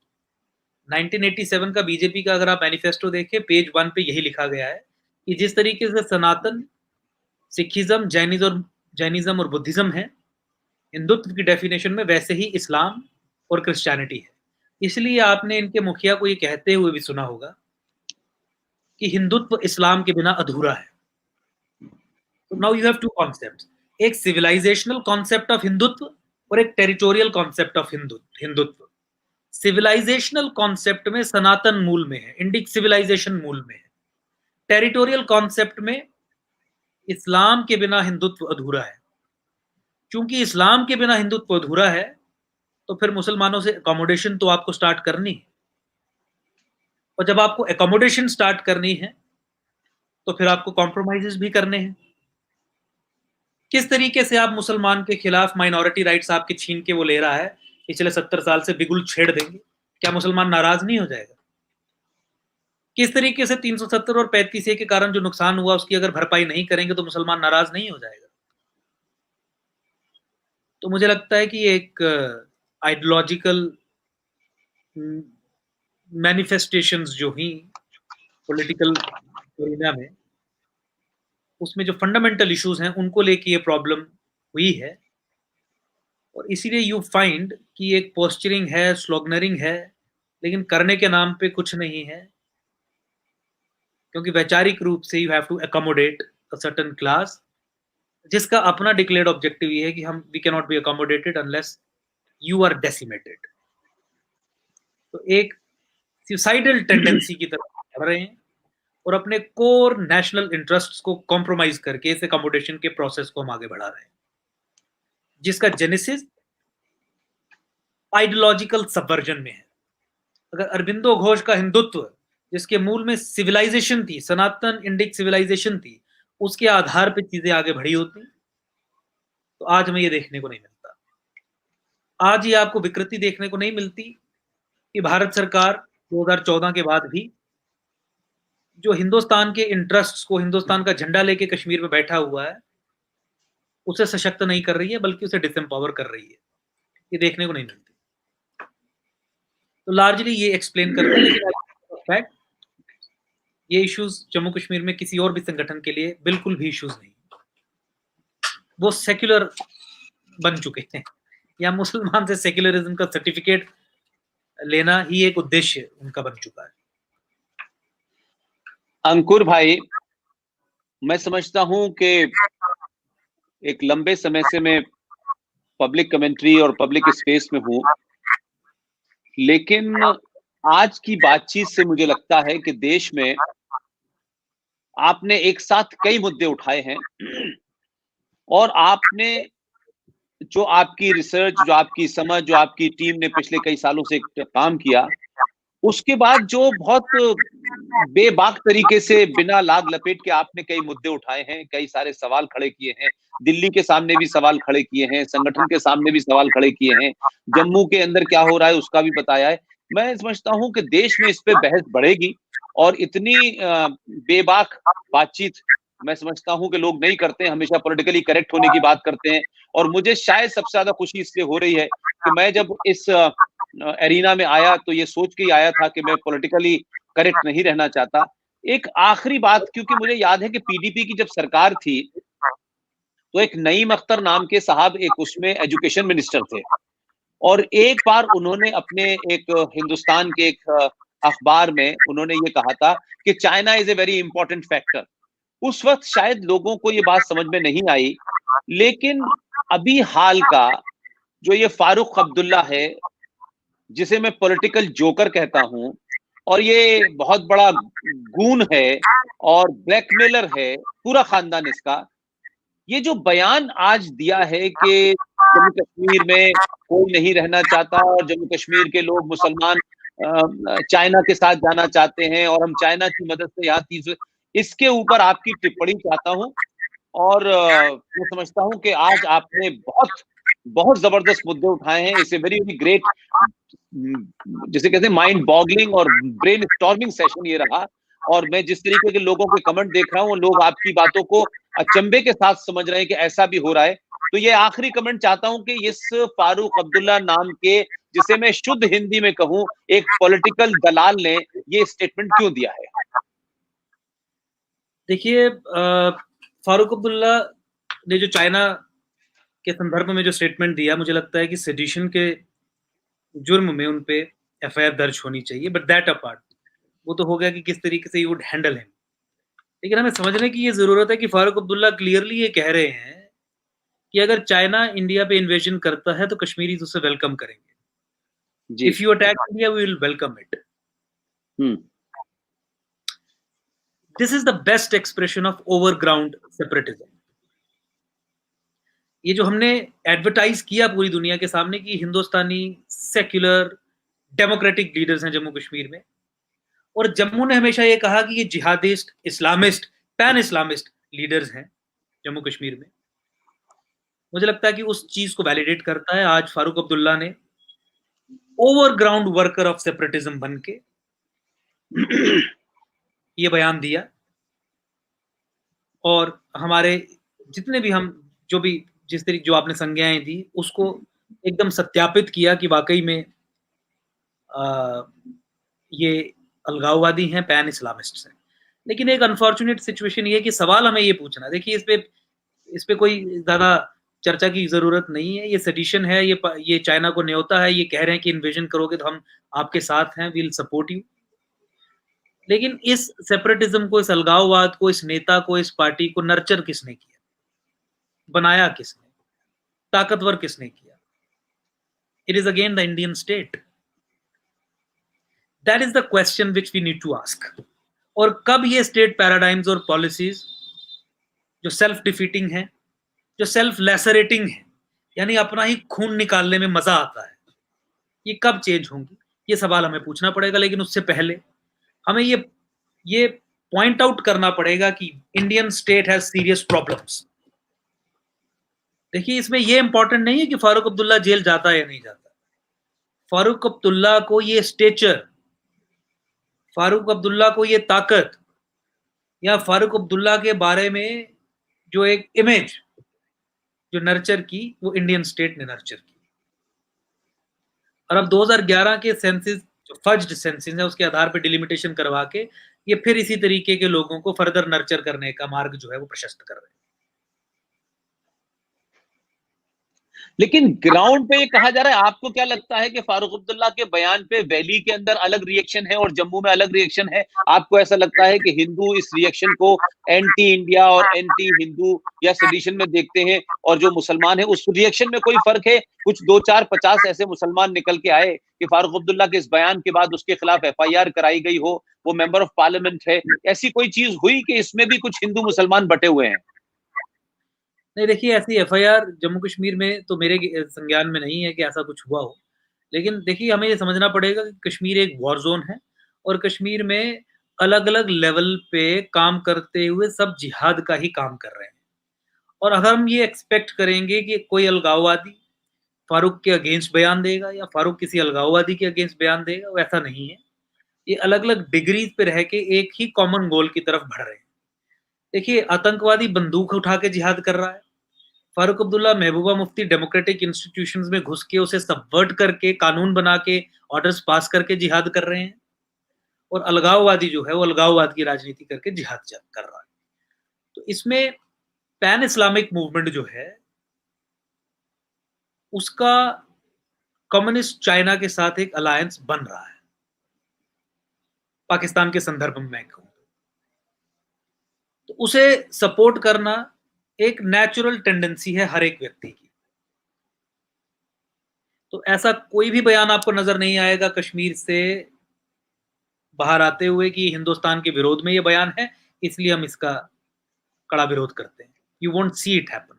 1987 का बीजेपी का अगर आप मैनिफेस्टो देखें, पेज 1 पे यही लिखा गया है कि जिस तरीके से सनातन, सिखिज्म, जैनिज्म और बुद्धिज्म है हिंदुत्व की डेफिनेशन में, वैसे ही इस्लाम और क्रिश्चियनिटी है। इसलिए आपने इनके मुखिया को ये कहते हुए भी सुना होगा कि हिंदुत्व इस्लाम के बिना अधूरा है। तो now you have two concepts, एक सिविलाइजेशनल कॉन्सेप्ट ऑफ हिंदुत्व और एक territorial concept of Hindutva. Civilisational concept में सनातन मूल में है, इंडिक सिविलाइजेशन मूल में है। टेरिटोरियल कॉन्सेप्ट में इस्लाम के बिना हिंदुत्व अधूरा है। क्योंकि इस्लाम के बिना हिंदुत्व अधूरा है तो फिर मुसलमानों से अकोमोडेशन तो आपको स्टार्ट करनी है, और जब आपको अकोमोडेशन स्टार्ट करनी है तो फिर आपको कॉम्प्रोमाइजेस भी करने हैं। किस तरीके से आप मुसलमान के खिलाफ माइनॉरिटी राइट्स आपके छीन के वो ले रहा है, पिछले 70 साल से बिगुल छेड़ देंगे, क्या मुसलमान नाराज नहीं हो जाएगा? किस तरीके से 370 और 35A के कारण जो नुकसान हुआ उसकी अगर भरपाई नहीं करेंगे तो मुसलमान नाराज नहीं हो जाएगा? तो मुझे लगता है कि एक आइडियोलॉजिकल मैनिफेस्टेशंस जो हुई पॉलिटिकल एरिना में, उसमें जो फंडामेंटल इश्यूज हैं उनको लेके ये प्रॉब्लम हुई है। और इसीलिए यू फाइंड कि एक पोस्चरिंग है, स्लोगनरिंग है, लेकिन करने के नाम पे कुछ नहीं है, क्योंकि वैचारिक रूप से you have to accommodate a certain class, जिसका अपना डिक्लेयर्ड ऑब्जेक्टिव ये है कि हम we can not be accommodated unless you are decimated. तो एक सुसाइडल टेंडेंसी की तरफ बढ़ रहे हैं और अपने कोर नेशनल इंटरेस्ट्स को कॉम्प्रोमाइज करके इस अकोमोडेशन के प्रोसेस को हम आगे बढ़ा रहे हैं, जिसका जेनेसिस आइडियोलॉजिकल सबवर्जन में है। अगर अरबिंदो घोष का हिंदुत्व, जिसके मूल में सिविलाइजेशन थी, सनातन इंडिक सिविलाइजेशन थी, उसके आधार पर चीजें आगे बढ़ी होती, तो आज हमें ये देखने को नहीं मिलता। आज ये आपको विकृति देखने को नहीं मिलती कि भारत सरकार 2014 के बाद भी जो हिंदुस्तान के इंटरेस्ट्स को, हिंदुस्तान का झंडा लेके कश्मीर में बैठा हुआ है, उसे सशक्त नहीं कर रही है, बल्कि उसे डिसएम्पावर कर रही है। ये देखने को नहीं मिलती। तो लार्जली ये एक्सप्लेन करता है, लेकिन फैक्ट ये इश्यूज जम्मू कश्मीर में किसी और भी संगठन के लिए बिल्कुल भी इश्यूज नहीं, वो सेक्युलर बन चुके हैं, या मुसलमान से सेक्युलरिज्म का सर्टिफिकेट लेना ही एक उद्देश्य उनका बन चुका है। अंकुर भाई, मैं समझता हूं कि एक लंबे समय से मैं पब्लिक कमेंट्री और पब्लिक स्पेस में हूं, लेकिन आज की बातचीत से मुझे लगता है कि देश में आपने एक साथ कई मुद्दे उठाए हैं और आपने जो आपकी रिसर्च, जो आपकी समझ, जो आपकी टीम ने पिछले कई सालों से काम किया, उसके बाद जो बहुत बेबाक तरीके से बिना लाग लपेट के आपने कई मुद्दे उठाए हैं, कई सारे सवाल खड़े किए हैं, दिल्ली के सामने भी सवाल खड़े किए हैं, संगठन के सामने भी सवाल खड़े किए हैं, जम्मू के अंदर क्या हो रहा है उसका भी बताया है। मैं समझता हूं कि देश में इस पे बहस बढ़ेगी और इतनी बेबाक बातचीत मैं समझता हूं कि लोग नहीं करते हैं, हमेशा पॉलिटिकली करेक्ट होने की बात करते हैं। और मुझे शायद सबसे ज्यादा खुशी इसलिए हो रही है कि मैं जब इस एरिना में आया तो ये सोच के ही आया था कि मैं पॉलिटिकली करेक्ट नहीं रहना चाहता। एक आखिरी बात, क्योंकि मुझे याद है कि पीडीपी की जब सरकार थी तो एक नईम अख्तर नाम के साहब एक उसमें एजुकेशन मिनिस्टर थे और एक बार उन्होंने अपने एक हिंदुस्तान के एक अखबार में उन्होंने ये कहा था कि China is a very important factor. उस वक्त शायद लोगों को ये बात समझ में नहीं आई, लेकिन अभी हाल का जो ये फारूक अब्दुल्ला है, जिसे मैं पॉलिटिकल जोकर कहता हूं, और ये बहुत बड़ा गून है और ब्लैकमेलर है, पूरा खानदान इसका, ये जो बयान आज दिया है कि जम्मू कश्मीर में कोई नहीं रहना चाहता और जम्मू कश्मीर के लोग मुसलमान चाइना के साथ जाना चाहते हैं और हम चाइना की मदद से यहाँ तीसरे, इसके ऊपर आपकी टिप्पणी चाहता हूं। और मैं समझता हूं कि आज आपने बहुत बहुत जबरदस्त मुद्दे उठाए हैं। It's a very very great, जिसे कहते हैं माइंड बॉगलिंग और ब्रेन स्टॉर्मिंग सेशन ये रहा। और मैं जिस तरीके के लोगों के कमेंट देख रहा हूं, वो लोग आपकी बातों को अचंभे के साथ समझ रहे हैं कि ऐसा भी हो रहा है। तो ये आखिरी कमेंट चाहता हूं कि इस फारूक अब्दुल्ला नाम के, जिसे मैं शुद्ध हिंदी में कहूं, एक पॉलिटिकल दलाल ने ये स्टेटमेंट क्यों दिया है? देखिए, फारूक अब्दुल्ला ने जो चाइना के संदर्भ में जो स्टेटमेंट दिया, मुझे लगता है कि सेडिशन के जुर्म में उन पे एफआईआर दर्ज होनी चाहिए, बट दैट अपार्ट, वो तो हो गया कि किस तरीके से यू वुड हैंडल हिम। लेकिन हमें समझने की ये जरूरत है कि फारूक अब्दुल्ला क्लियरली ये कह रहे हैं कि अगर चाइना इंडिया पे इन्वेजन करता है तो कश्मीरी उसे वेलकम करेंगे। If you attack India we will welcome it. This is the best expression of overground separatism. ये जो हमने एडवर्टाइज किया पूरी दुनिया के सामने कि हिंदुस्तानी सेक्युलर डेमोक्रेटिक लीडर्स हैं जम्मू कश्मीर में, और जम्मू ने हमेशा ये कहा कि ये jihadist, Islamist, pan Islamist leaders हैं जम्मू कश्मीर में। मुझे लगता है कि उस चीज को वैलिडेट करता है आज फारूक अब्दुल्ला ने ओवरग्राउंड वर्कर ऑफ सेपरेटिज्म बन के ये बयान दिया। और हमारे जितने भी हम जो भी जिस तरीके जो आपने संज्ञाएं दी उसको एकदम सत्यापित किया कि वाकई में ये अलगाववादी हैं, पैन इस्लामिस्ट हैं। लेकिन एक अनफॉर्चुनेट सिचुएशन ये है कि सवाल हमें ये पूछना, देखिए इस पे कोई ज़्यादा चर्चा की ज़रूरत नहीं है। ये सेडिशन है, ये चाइना को न्योता है, ये कह रहे हैं कि इन्वेजन करोगे तो हम आपके साथ हैं, वील सपोर्ट यू। लेकिन इस सेपरेटिज्म को, इस अलगाववाद को, इस नेता को, इस पार्टी को नर्चर किसने किया? बनाया किसने? ताकतवर किसने किया? It is again the Indian state. That is the question which we need to ask. और कब ये स्टेट पैराडाइम्स और पॉलिसीज जो सेल्फ डिफीटिंग है, जो सेल्फ लेसरेटिंग है, यानी अपना ही खून निकालने में मजा आता है, ये कब चेंज होंगी? ये सवाल हमें पूछना पड़ेगा। लेकिन उससे पहले हमें ये पॉइंट आउट करना पड़ेगा कि Indian state has serious problems. देखिए, इसमें ये इंपॉर्टेंट नहीं है कि फारूक अब्दुल्ला जेल जाता है या नहीं जाता। फारूक अब्दुल्ला को ये स्टेचर, फारूक अब्दुल्ला को ये ताकत, या फारूक अब्दुल्ला के बारे में जो एक इमेज जो नर्चर की, वो इंडियन स्टेट ने नर्चर की। और अब 2011 के सेंसिस, जो फज्ड सेंसिस है, उसके आधार पर डिलिमिटेशन करवा के ये फिर इसी तरीके के लोगों को फर्दर नर्चर करने का मार्ग जो है वो प्रशस्त कर रहे हैं। लेकिन ग्राउंड पे ये कहा जा रहा है, आपको क्या लगता है कि फारूक अब्दुल्ला के बयान पे वैली के अंदर अलग रिएक्शन है और जम्मू में अलग रिएक्शन है? आपको ऐसा लगता है कि हिंदू इस रिएक्शन को एंटी इंडिया और एंटी हिंदू या सेडिशन में देखते हैं, और जो मुसलमान है उस रिएक्शन में कोई फर्क है? कुछ 2, 4, 50 ऐसे मुसलमान निकल के आए कि फारूक अब्दुल्ला के इस बयान के बाद उसके खिलाफ FIR कराई गई हो, वो मेंबर ऑफ पार्लियामेंट है, ऐसी कोई चीज हुई कि इसमें भी कुछ हिंदू मुसलमान बटे हुए हैं? नहीं, देखिए, ऐसी FIR जम्मू कश्मीर में तो मेरे संज्ञान में नहीं है कि ऐसा कुछ हुआ हो। लेकिन देखिए, हमें ये समझना पड़ेगा कि कश्मीर एक वॉर जोन है और कश्मीर में अलग-अलग लेवल पे काम करते हुए सब जिहाद का ही काम कर रहे हैं। और अगर हम ये एक्सपेक्ट करेंगे कि कोई अलगाववादी फारूक के अगेंस्ट बयान देगा या फारूक किसी अलगाववादी के अगेंस्ट बयान देगा, वो ऐसा नहीं है। ये अलग-अलग डिग्रीज पे रह के एक ही कॉमन गोल की तरफ बढ़ रहे हैं। देखिए, आतंकवादी बंदूक उठा के जिहाद कर रहा है। फारूक अब्दुल्ला महबूबा मुफ्ती डेमोक्रेटिक इंस्टीट्यूशंस में घुस के उसे सबवर्ट करके कानून बना के ऑर्डर्स पास करके जिहाद कर रहे हैं। और अलगाववादी जो है वो अलगाववाद की राजनीति करके जिहाद कर रहा है। तो इसमें पैन इस्लामिक मूवमेंट जो है उसका कम्युनिस्ट चाइना के साथ एक अलायंस बन रहा है, पाकिस्तान के संदर्भ में मैं कहूं तो उसे सपोर्ट करना एक नेचुरल टेंडेंसी है हर एक व्यक्ति की। तो ऐसा कोई भी बयान आपको नजर नहीं आएगा कश्मीर से बाहर आते हुए कि हिंदुस्तान के विरोध में ये बयान है, इसलिए हम इसका कड़ा विरोध करते हैं। You won't see it happen.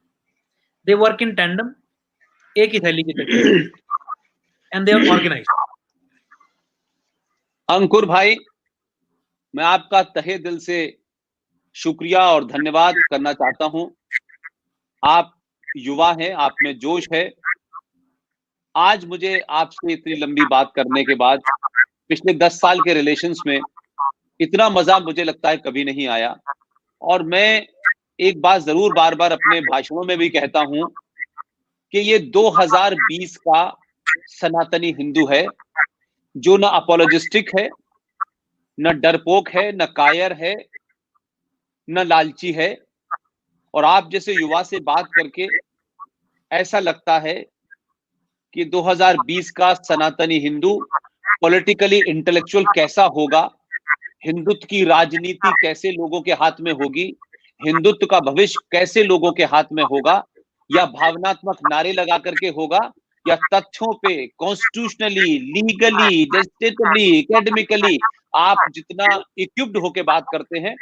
They work in tandem, एक ही थैली के चक्कर, एंड दे आर ऑर्गेनाइज्ड। अंकुर भाई, मैं आपका तहे दिल से शुक्रिया और धन्यवाद करना चाहता हूं। आप युवा हैं, आप में जोश है। आज मुझे आपसे इतनी लंबी बात करने के बाद पिछले 10 साल के रिलेशंस में इतना मजा मुझे लगता है कभी नहीं आया। और मैं एक बात जरूर बार बार अपने भाषणों में भी कहता हूं कि ये 2020 का सनातनी हिंदू है जो न अपोलोजिस्टिक है, न डरपोक है, न कायर है, न लालची है। और आप जैसे युवा से बात करके ऐसा लगता है कि 2020 का सनातनी हिंदू पॉलिटिकली इंटेलेक्चुअल कैसा होगा, हिंदुत्व की राजनीति कैसे लोगों के हाथ में होगी, हिंदुत्व का भविष्य कैसे लोगों के हाथ में होगा, या भावनात्मक नारे लगा करके होगा, या तथ्यों पे कॉन्स्टिट्यूशनली, लीगली, लेजिस्लेटिवली, एकेडमिकली आप जितना इक्विप्ड होके बात करते हैं,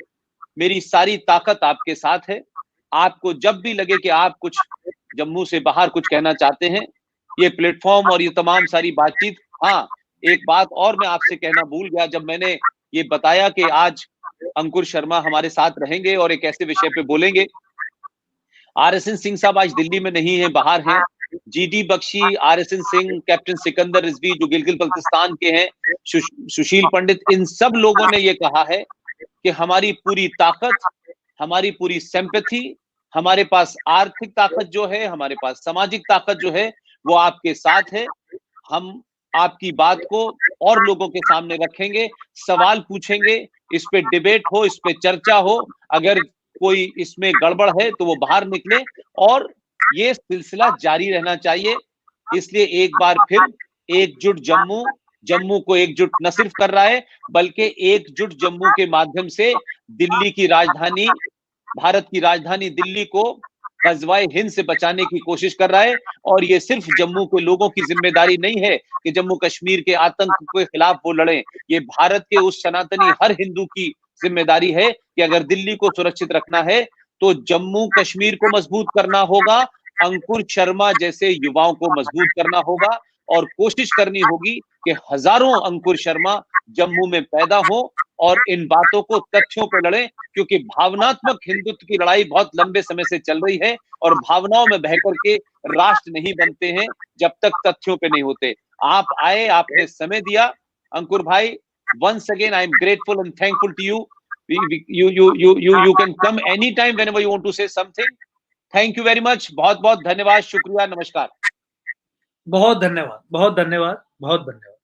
मेरी सारी ताकत आपके साथ है। आपको जब भी लगे कि आप कुछ जम्मू से बाहर कुछ कहना चाहते हैं, ये प्लेटफॉर्म और ये तमाम सारी बातचीत। हाँ, एक बात और मैं आपसे कहना भूल गया, जब मैंने ये बताया कि आज अंकुर शर्मा हमारे साथ रहेंगे और एक ऐसे विषय पे बोलेंगे। RSN सिंह साहब आज दिल्ली में नहीं है, बाहर हैं। GD Bakshi, RSN Singh, captain Sikandar Rizvi जो गिलगित बल्तिस्तान के हैं, सुशील पंडित, इन सब लोगों ने ये कहा है कि हमारी पूरी ताकत, हमारी पूरी सिंपैथी, हमारे पास आर्थिक ताकत जो है, हमारे पास सामाजिक ताकत जो है, वो आपके साथ है। हम आपकी बात को और लोगों के सामने रखेंगे, सवाल पूछेंगे, इस पे डिबेट हो, इस पे चर्चा हो। अगर कोई इसमें गड़बड़ है तो वो बाहर निकले, और ये सिलसिला जारी रहना चाहिए। इसलिए एक बार फिर एकजुट जम्मू, जम्मू को एकजुट न सिर्फ कर रहा है, बल्कि एकजुट जम्मू के माध्यम से दिल्ली की राजधानी, भारत की राजधानी दिल्ली को गजवाए हिंद से बचाने की कोशिश कर रहा है। और ये सिर्फ जम्मू के लोगों की जिम्मेदारी नहीं है कि जम्मू कश्मीर के आतंक के खिलाफ वो लड़ें। ये भारत के उस सनातनी हर हिंदू की जिम्मेदारी है कि अगर दिल्ली को सुरक्षित रखना है तो जम्मू कश्मीर को मजबूत करना होगा, अंकुर शर्मा जैसे युवाओं को मजबूत करना होगा, और कोशिश करनी होगी कि हजारों अंकुर शर्मा जम्मू में पैदा हो और इन बातों को तथ्यों पर लड़ें। क्योंकि भावनात्मक हिंदुत्व की लड़ाई बहुत लंबे समय से चल रही है, और भावनाओं में बहकर के राष्ट्र नहीं बनते हैं जब तक तथ्यों पे नहीं होते। आप आए, आपने समय दिया, अंकुर भाई। once again I am grateful and thankful to you. You can come anytime whenever you want to say something. Thank you very much. बहुत बहुत धन्यवाद, शुक्रिया, नमस्कार। बहुत धन्यवाद, बहुत धन्यवाद, बहुत धन्यवाद।